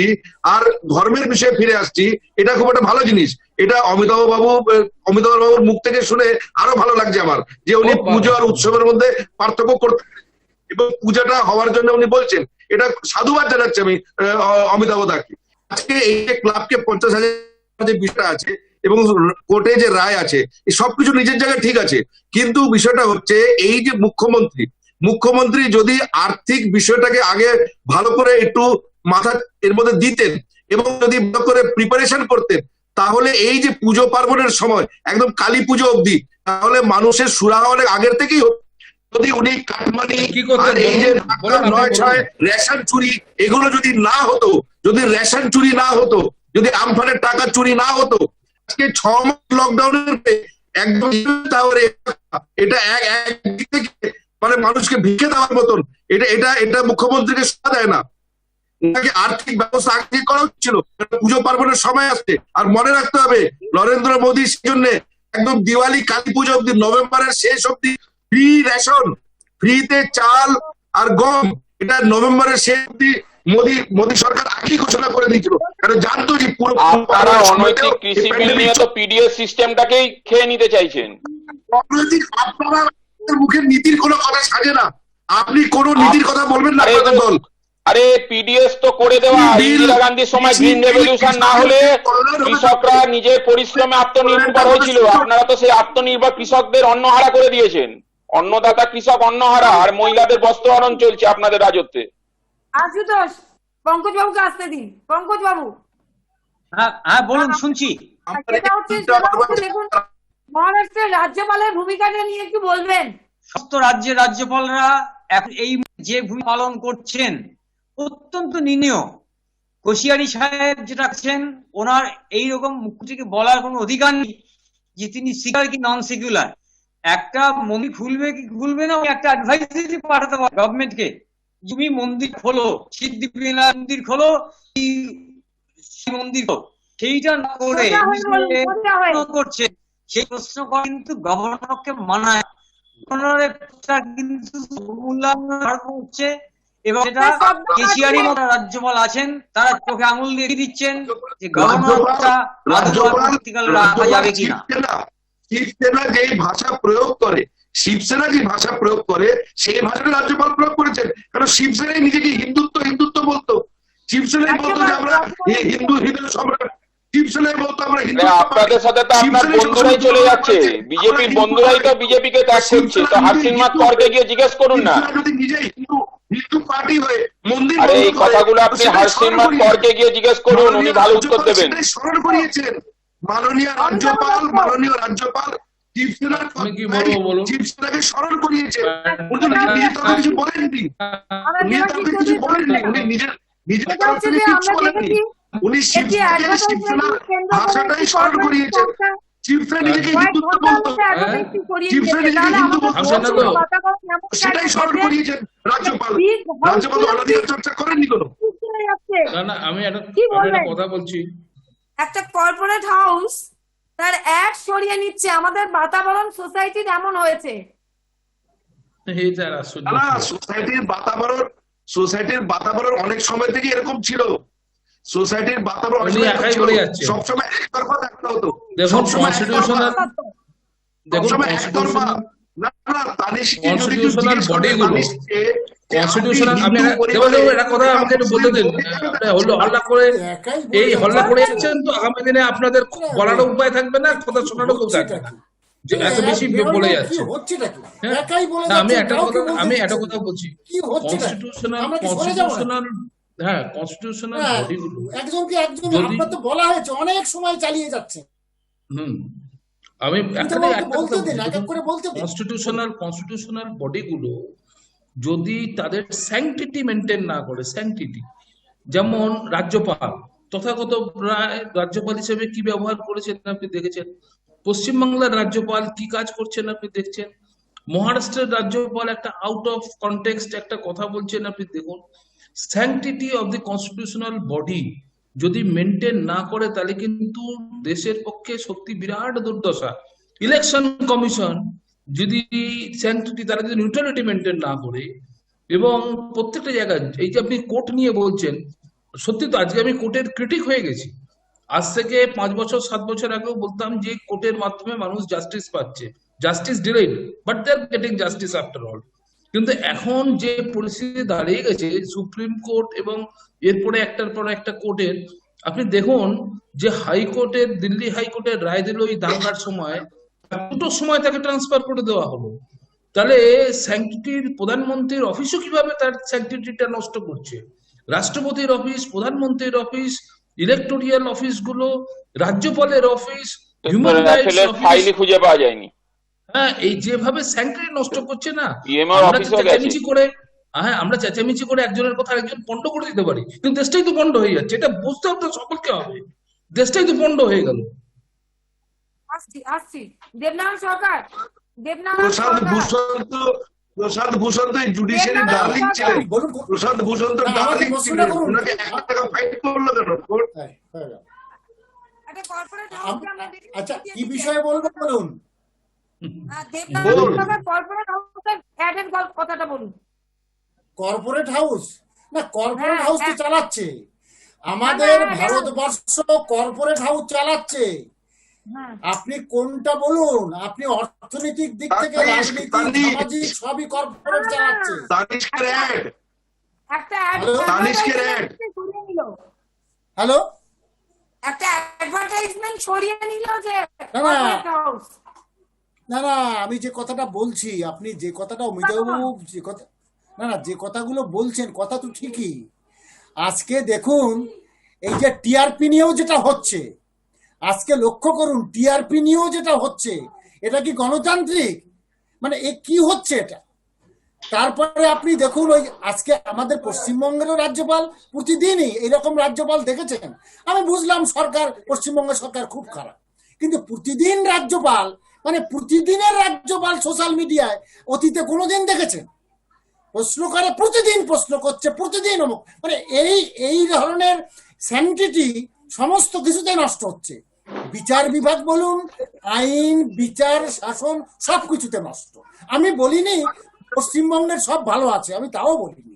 আর ধর্মের বিষয়ে ফিরে আসছি, এটা খুব একটা ভালো জিনিস। এটা অমিতাভ বাবুর মুখ থেকে শুনে আরো ভালো লাগছে আমার, যে উনি পুজো আর উৎসবের মধ্যে পার্থক্য করতে এবং পূজাটা হওয়ার জন্য উনি বলছেন। এটা সাধুবাদ জানাচ্ছি আমি অমিতাভ দাকে। আজকে এই যে ক্লাবকে 50,000 যে বিষয়টা আছে এবং কোর্টে যে রায় আছে, এই সবকিছু নিজের জায়গায় ঠিক আছে, কিন্তু বিষয়টা হচ্ছে এই যে মুখ্যমন্ত্রী যদি আর্থিক বিষয়টাকে আগে ভালো করে একটু মাথা এর মধ্যে দিতেন এবং যদি ভালো করে প্রিপারেশন করতেন, তাহলে এই যে পুজো পার্বণের সময় একদম কালী পুজো অবধি তাহলে মানুষের সুরাহা অনেক আগের থেকেই হতো। যদি উনি কাটমানি কি করতেন আর এই যে বলুন, আপনি 9-6 রেশন চুরি এগুলো যদি না হতো, যদি রেশন চুরি না হতো, যদি আমফানের টাকা চুরি না হতো, আজকে 6 মাস লকডাউনের একদম তাহলে এটা একদিক থেকে মানে মানুষকে ভিক্ষে দেওয়ার মতন এটা এটা এটা মুখ্যমন্ত্রীকে শোভা দেয় না। ওনাকে আর্থিক ব্যবস্থা আগে করা হচ্ছিল, পুজো পার্বণের সময় আসছে। আর মনে রাখতে হবে নরেন্দ্র মোদী জন্য একদম দিওয়ালি কালী পুজো অব্দি, নভেম্বরের শেষ অব্দি ফ্রি রেশন, ফ্রিতে চাল আর গম, এটা নভেম্বরের শেষ অব্দি মোদী সরকার আগেই ঘোষণা করে দিয়েছিল, কারণ জানতো যে পুরো আপনারা অনৈতিক কৃষি বিল নিয়ে তো পিডিএস সিস্টেমটাকেই খেয়ে নিতে চাইছেন। অনৈতিক, আপনারা মুখের নীতির কোনো কথা সাজে না, আপনি কোনো নীতির কথা বলবেন না আপনাদের দল। আরে পিডিএস তো করে দেওয়া, ইন্দিরা গান্ধীর সময় গ্রিন রেভলিউশন না হলে কৃষকরা নিজের পরিশ্রমে আত্মনির্ভর হয়েছিল। আপনারা তো সেই আত্মনির্ভর কৃষকদের অন্নহারা করে দিয়েছেন। অন্নদাতা কৃষক অন্নহারা, আর মহিলাদের বস্ত্রহরণ চলছে আপনাদের রাজত্বে। আশুতোষ, পঙ্কজ বাবুকে আসতে দিন। পঙ্কজ বাবু, হ্যাঁ হ্যাঁ বলুন, শুনছি। সেটা হচ্ছে দেখুন, মহারাষ্ট্রের রাজ্যপালের ভূমিকাটা নিয়ে একটু বলবেন। সমস্ত রাজ্যের রাজ্যপালরা এখন এই যে ভূমিকা পালন করছেন অত্যন্ত নিন্দনীয়। কোশিয়ারি সাহেব যেটা আছেন, ওনার এইরকম মুখ্যমন্ত্রীকে বলার কোনো অধিকার নেই যে তিনি সিকুলার কি নন সিকুলার। একটা মন্দির খুলবে কি খুলবে না, একটা অ্যাডভাইজারি পাঠাতে পারে গভর্নমেন্টকে, তুমি মন্দির খোলো, সিদ্ধিবিনায়ক মন্দির খোলো, শিব মন্দির খোলো। সেইটা না করে করছে, সেই প্রশ্ন করা কিন্তু গভর্নরকে মানায়। গভর্নরের কিন্তু মূল্যায়ন হচ্ছে এবং এটা কেশিয়ারি মতো রাজ্যপাল আছেন, তারা চোখে আঙুল দিয়ে দিচ্ছেন যে গভর্নরটা পরবর্তীকালে রাখা যাবে কিনা। শিবসেনা যে ভাষা প্রয়োগ করে, শিবসেনা যে ভাষা প্রয়োগ করে সেই ভাষাটা রাজ্যপাল প্রয়োগ করেছেন, কারণ শিবসেনাই নিজেকে হিন্দুত্ব বলতো। শিবসেনাই বলতো যে আমরা হিন্দু সম্রাট, শিবসেনাই বলতো আমরা হিন্দু। আপনাদের সাথে তো আপনার বন্ধুরাই চলে যাচ্ছে, বিজেপির বন্ধুরাই তো বিজেপিকে ত্যাগ করছে। তো হাসিনাথ করকে গিয়ে জিজ্ঞেস করুন না। যদি নিজেই হিন্দু পার্টি হয়ে মন্দির, আরে এই কথাগুলো আপনি হাসিনাথ করকে গিয়ে জিজ্ঞেস করুন, উনি ভালো উত্তর দেবেন। স্মরণ করিয়েছেন মাননীয় রাজ্যপাল শিবসেনার শিবসেনাকে স্মরণ করিয়েছেন। উনি নিজের তরফে কিছু বলেননি, উনি নিজের তরফ থেকে কিছু বলেননি। উনি শিবসেনার ভাষাটাই স্মরণ করিয়েছেন। শিবসেনা নিজেকে হিন্দুত্ব বলতো, শিবসেনা নিজেকে হিন্দু বলতো, সেটাই স্মরণ করিয়েছেন রাজ্যপাল। অনাধিকার চর্চা করেননি কোনো। না আমি একটা কথা বলছি। একটা কর্পোরেট হাউস তার অ্যাড সরিয়ে নিচ্ছে, আমাদের বাতাবরণ সোসাইটির এমন হয়েছে। সোসাইটির বাতাবরণ অনেক সময় থেকে এরকম ছিল। সোসাইটির বাতাবরণ সবসময় একতরফা থাকতে হতো। আপনাদের বলারও উপায় থাকবে না, কথা শোনারও কেউ থাকবে না, যে এত বেশি বলে যাচ্ছে। আমি একটা কথা বলছি, কনস্টিটিউশনাল বডিগুলো একজনকে আপনার তো বলা হয়েছে অনেক সময় চালিয়ে যাচ্ছে। আমি কনস্টিটিউশনাল বডিগুলো যদি তাদের স্যাংটিটি মেনটেন না করে, স্যাংটিটি, যেমন রাজ্যপাল তথাগত রায় রাজ্যপাল হিসেবে কি ব্যবহার করেছেন আপনি দেখেছেন, পশ্চিমবাংলার রাজ্যপাল কি কাজ করছেন আপনি দেখছেন, মহারাষ্ট্রের রাজ্যপাল একটা আউট অফ কনটেক্সট একটা কথা বলছেন আপনি দেখুন। Sanctity of the constitutional body যদি মেনটেন না করে তাহলে কিন্তু দেশের পক্ষে সত্যি বিরাট দুর্দশা। ইলেকশন কমিশন যদি স্যাংটিটি, তারা যদি নিউট্রালিটি মেনটেন না করে, এবং প্রত্যেকটা জায়গায় এই যে আপনি কোর্ট নিয়ে বলছেন, সত্যি তো আজকে আমি কোর্টের ক্রিটিক হয়ে গেছি। আজ থেকে 5 বছর 7 বছর আগেও বলতাম যে কোর্টের মাধ্যমে মানুষ জাস্টিস পাচ্ছে, justice delayed, but they are getting justice after all. কিন্তু এখন যে পরিস্থিতি দাঁড়িয়ে গেছে সুপ্রিম কোর্ট এবং এরপরে একটার পর একটা কোর্টের, আপনি দেখুন যে হাইকোর্টের, দিল্লি হাইকোর্টের রায় দিল এই দাঙ্গার সময়, দুটোর সময় তাকে ট্রান্সফার করে দেওয়া হলো। তাহলে স্যাংটিটির প্রধানমন্ত্রীর অফিসও কিভাবে তার স্যাংটিটিটা নষ্ট করছে। রাষ্ট্রপতির অফিস, প্রধানমন্ত্রীর অফিস, ইলেকটোরিয়াল অফিসগুলো, রাজ্যপালের অফিস, হিউম্যান রাইটস অফিস, ফাইলই খুঁজে পাওয়া যায়নি। হ্যাঁ, এই যেভাবে স্যাংটিটি নষ্ট করছে না, ইএমআর আমরা অফিসও গেছে। চেঁচামেচি করে, হ্যাঁ আমরা চেঁচামেচি করে একজনের কথা আরেকজন পণ্ড করে দিতে পারি, কিন্তু দেশটাই তো পণ্ড হয়ে যাচ্ছে। এটা বুঝতে হবে সকলকে হবে, দেশটাই তো পণ্ড হয়ে গেল। আসছি দেবনারায়ণ সরকার, প্রশান্ত ভূষণ তো জুডিশিয়ারি ডার্লিং ছিলেন। বলুন প্রশান্ত ভূষণ তো ডার্লিং ছিলেন, ওনাকে 1 টাকা ফাইন করলো কেন কোর্ট? একটা কর্পোরেট আচ্ছা, কি বিষয়ে বলবো বলুন? বলুন। কর্পোরেট হাউসের অ্যাডের কথাটা বলুন। কর্পোরেট হাউস না, কর্পোরেট হ্যাঁ, হাউস তো হ্যাঁ। চালাচ্ছে আমাদের হ্যাঁ, হ্যাঁ, ভারতবর্ষ, কর্পোরেট হাউস চালাচ্ছে। হ্যাঁ, আপনি কোনটা বলুন, আপনি অর্থনৈতিক দিক থেকে, রাজনীতিক, সামাজিক সবই কর্পোরেট চালাচ্ছে। তানিষ্কের অ্যাড, একটা তানিষ্কের অ্যাড। সরিয়ে নিল, হ্যালো, একটা অ্যাডভার্টাইজমেন্ট সরিয়ে নিল যে না, না। Corporate house. না না, আমি যে কথাটা বলছি, আপনি যে কথাটা অমিতাভবাবু যে কথা, না না, যে কথাগুলো বলছেন কথা তো ঠিকই। আজকে দেখুন এই যে টিআরপি নিয়েও যেটা হচ্ছে, আজকে লক্ষ্য করুন টিআরপি নিয়েও যেটা হচ্ছে, এটা কি গণতান্ত্রিক? মানে এ কি হচ্ছে এটা? তারপরে আপনি দেখুন ওই আজকে আমাদের পশ্চিমবঙ্গেরও রাজ্যপাল, প্রতিদিনই এরকম রাজ্যপাল দেখেছেন। আমি বুঝলাম সরকার, পশ্চিমবঙ্গের সরকার খুব খারাপ, কিন্তু প্রতিদিন রাজ্যপাল, মানে প্রতিদিনের রাজ্যপাল সোশ্যাল মিডিয়ায় অতীতে কোনোদিন দেখেছেন? প্রশ্ন করে, প্রতিদিন প্রশ্ন করছে, প্রতিদিন অমুক, মানে এই ধরনের স্যানিটিটি সমস্ত কিছুতে নষ্ট হচ্ছে। বিচার বিভাগ বলুন, আইন, বিচার, শাসন সবকিছুতে নষ্ট। আমি বলিনি পশ্চিমবঙ্গের সব ভালো আছে, আমি তাও বলিনি।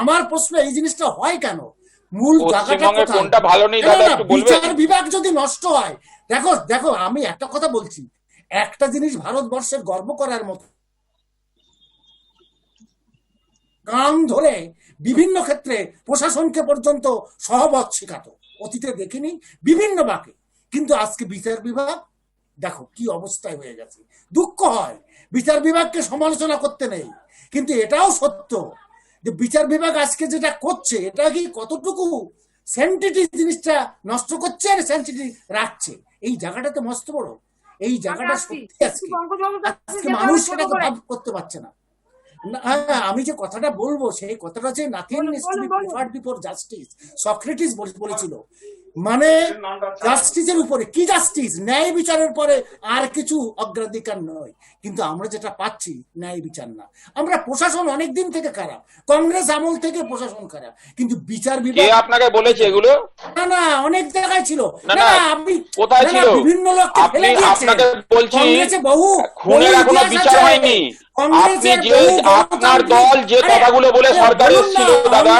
আমার প্রশ্ন এই জিনিসটা হয় কেন, মূল জায়গাটা পশ্চিমবঙ্গে কোথায়? কোনটা ভালো নেই দাদা একটু বলবেন? বিচার বিভাগ যদি নষ্ট হয়, দেখো দেখো আমি একটা কথা বলছি, একটা জিনিস ভারতবর্ষের গর্ব করার মতো, কান ধরে বিভিন্ন ক্ষেত্রে প্রশাসনকে পর্যন্ত সহবত শেখাতো, অতীতে দেখিনি বিভিন্ন বাকে। কিন্তু আজকে বিচার বিভাগ দেখো কি অবস্থায় হয়ে গেছে। দুঃখ হয়, বিচার বিভাগকে সমালোচনা করতে নেই, কিন্তু এটাও সত্য যে বিচার বিভাগ আজকে যেটা করছে, এটা কি কতটুকু স্যানিটিটি জিনিসটা নষ্ট করছে আর স্যানিটিটি রাখছে, এই জায়গাটা তো মস্ত বড়। এই জায়গাটা সত্যি আজকে মানুষ সেটাকে ভাব করতে পারছে না। হ্যাঁ, আমি যে কথাটা বলবো সেই কথাটা যে nothingness to be preferred before justice, Socrates বলেছিল। মানে জাস্টিসের উপরে কি জাস্টিস, ন্যায় বিচারের পরে আর কিছু অগ্রাধিকার নয়। কিন্তু আমরা যেটা পাচ্ছি ন্যায় বিচার না। আমরা প্রশাসন অনেক দিন থেকে খারাপ, কংগ্রেস আমল থেকে প্রশাসন খারাপ, কিন্তু বিচার বিভাগ কে আপনাকে বলেছে এগুলো? না না, অনেক জায়গায় ছিল। না, না না, আপনি কোথায় ছিল? বিভিন্ন লোককে ফেলে দিয়েছে। আপনাকে বলছি কংগ্রেসে বহু খুনের এখনো বিচার হয়নি। আপনি যে আপনার দল যে কথাগুলো বলে সরকার এসেছিল দাদা,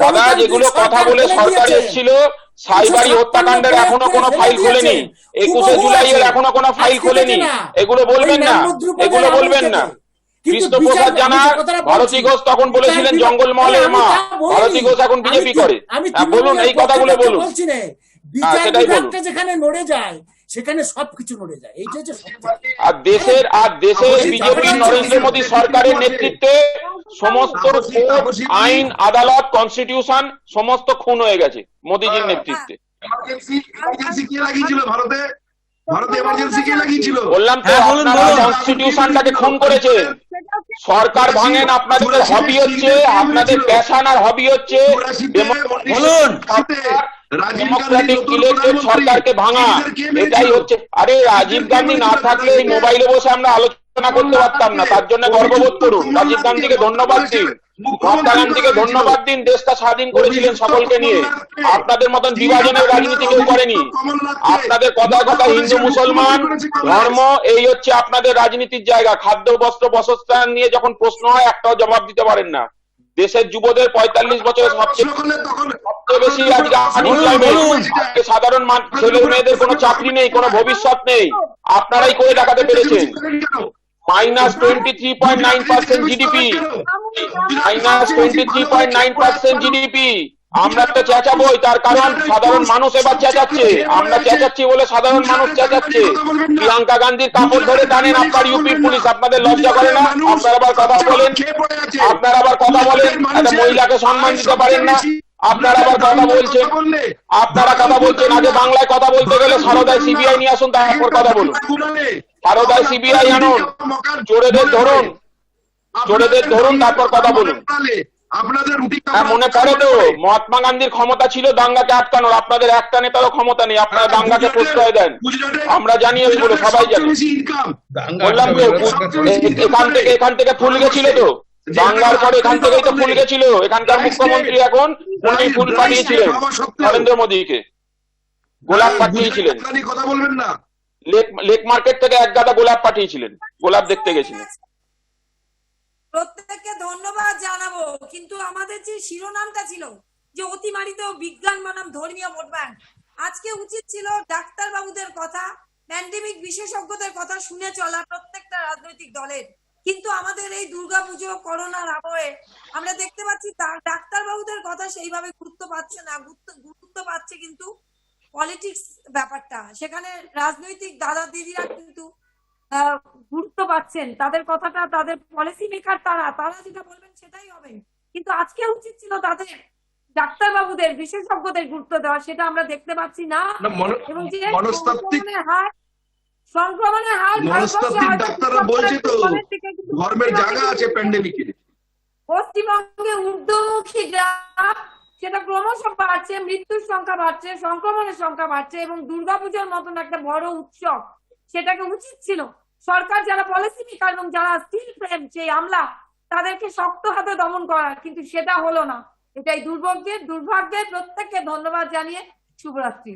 দাদা যেগুলো কথা বলে সরকার এসেছিল, সাইবারি হত্যাকাণ্ডের এখনো কোনো ফাইল খোলেনি, 21শে জুলাইয়ের এখনো কোনো ফাইল খোলেনি। এগুলো বলবেন না, এগুলো বলবেন না। কৃষ্ণপ্রসাদ জানা, ভারতী ঘোষ তখন বলেছিলেন জঙ্গলমহলের মা, ভারতী ঘোষ এখন বিজেপি করে। বলুন এই কথাগুলো বলুন। সেটাই বলুন। যেখানে নড়ে যায় সেখানে সবকিছু নড়ে যায়, এইটা হচ্ছে সত্য। আর দেশের বিজেপি নরেন্দ্র মোদী সরকারের নেতৃত্বে সমস্ত কোর্ট, আইন, আদালত, কনস্টিটিউশন সমস্ত খুন হয়ে গেছে মোদীজির নেতৃত্বে। এমার্জেন্সি কে লাগিয়েছিল ভারতে? ভারত এমার্জেন্সি কে লাগিয়েছিল? বললাম তো হ্যাঁ, বলুন, আপনারা বলুন। কনস্টিটিউশনটাকে খুন করেছেন। সরকার ভাঙেন, আপনাদের হবি হচ্ছে, আপনাদের প্যাশন আর হবি হচ্ছে বলুন। ডেমোক্রেটিক ইলেক্টেড সরকারকে ভাঙা। এটাই হচ্ছে। আরে রাজীব গান্ধী না থাকলে এই মোবাইলে বসে আমরা আলোচনা করতে পারতাম না, তার জন্য গর্ববোধ করুন। রাজীব গান্ধীকে ধন্যবাদ দিন, মহাত্মা গান্ধীকে ধন্যবাদ দিন, দেশটা স্বাধীন করেছিলেন সকলকে নিয়ে। আপনাদের মতন বিভাজনের রাজনীতি কেউ করেনি। আপনাদের কথায় কথায় হিন্দু মুসলমান ধর্ম এই হচ্ছে আপনাদের রাজনীতির জায়গা। খাদ্য বস্ত্র বাসস্থান নিয়ে যখন প্রশ্ন হয় একটাও জবাব দিতে পারেন না। দেশের যুবদের 45 বছরের সবচেয়ে বেশি আজকে আনএমপ্লয়মেন্ট, আজকে সাধারণ ছেলে মেয়েদের কোনো চাকরি নেই, কোনো ভবিষ্যৎ নেই। আপনারাই করে দেখাতে পেরেছেন। -23.9% জিডিপি, -23.9% জিডিপি। আমরা তো চেঁচাবোই, তার কারণ সাধারণ মানুষ এবার চেঁচাচ্ছে। আমরা চেঁচাচ্ছি বলে সাধারণ মানুষ চেঁচাচ্ছে। প্রিয়াঙ্কা গান্ধীর কাপড় ধরে টানেন আপনার ইউপি পুলিশ, আপনাদের লজ্জা করে না? আপনারা আবার কথা বলেন, একটা মহিলাকে সম্মান দিতে পারেন না। আপনারা আবার কথা বলছেন, আগে বাংলায় কথা বলতে গেলে সারদায় সিবিআই নিয়ে আসুন, তারপর কথা বলুন। সারদায় সিবিআই আনুন, চোরেদের ধরুন, তারপর কথা বলুন। মনে পড়ে তো মহাত্মা গান্ধীর ক্ষমতা ছিল দাঙ্গাকে আটকানোর, আপনাদের একটা নেতারও ক্ষমতা নেই। আপনারা দাঙ্গাকে প্রশ্রয় দেন, আমরা জানি ওইগুলো, সবাই জানে। বললাম তো এখান থেকে ফুল গেছিল তো, দাঙ্গার পরে এখান থেকেই তো ফুল গেছিল। এখানকার মুখ্যমন্ত্রী এখন উনি ফুল পাঠিয়েছিলেন নরেন্দ্র মোদীকে, গোলাপ পাঠিয়েছিলেন। কথা বলবেন না। লেক মার্কেট থেকে এক গাদা গোলাপ পাঠিয়েছিলেন, গোলাপ দেখতে গেছিলেন। প্রত্যেককে ধন্যবাদ জানাবো, কিন্তু আমাদের যে শিরোনামটা ছিল যে অতিমারিতে বিজ্ঞান বনাম ধর্মীয় ভোট ব্যাংক, আজকে উচিত ছিল ডাক্তার বাবুদের কথা, প্যান্ডেমিক বিশেষজ্ঞদের কথা শুনে চলা প্রত্যেকটা রাজনৈতিক দলের। কিন্তু আমাদের এই দুর্গাপুজো করোনার আবহে আমরা দেখতে পাচ্ছি ডাক্তার বাবুদের কথা সেইভাবে গুরুত্ব পাচ্ছে না। গুরুত্ব পাচ্ছে কিন্তু পলিটিক্স ব্যাপারটা, সেখানে রাজনৈতিক দাদা দিদিরা কিন্তু গুরুত্ব পাচ্ছেন। তাদের কথাটা, তাদের পলিসি মেকার, তারা যেটা বলবেন সেটাই হবে। কিন্তু আজকে উচিত ছিল তাদের ডাক্তার বাবুদের, বিশেষজ্ঞদের গুরুত্ব দেওয়া, সেটা আমরা দেখতে পাচ্ছি না। এবং যে সংক্রমণের হার মনস্তাত্ত্বিক ডাক্তাররা বলছে তো ধর্মের জায়গা আছে প্যান্ডেমিকে। পশ্চিমবঙ্গে ঊর্ধ্বমুখী গ্রাফ, সেটা ক্রমশ বাড়ছে, মৃত্যুর সংখ্যা বাড়ছে, সংক্রমণের সংখ্যা বাড়ছে, এবং দুর্গাপূজার মতন একটা বড় উৎসব, সেটাকে উচিত ছিল সরকার, যারা পলিসি মেকার এবং যারা স্টিল ফ্রেম সেই আমলা, তাদেরকে শক্ত হাতে দমন করার, কিন্তু সেটা হলো না। এটাই দুর্ভাগ্যের। প্রত্যেককে ধন্যবাদ জানিয়ে শুভরাত্রি।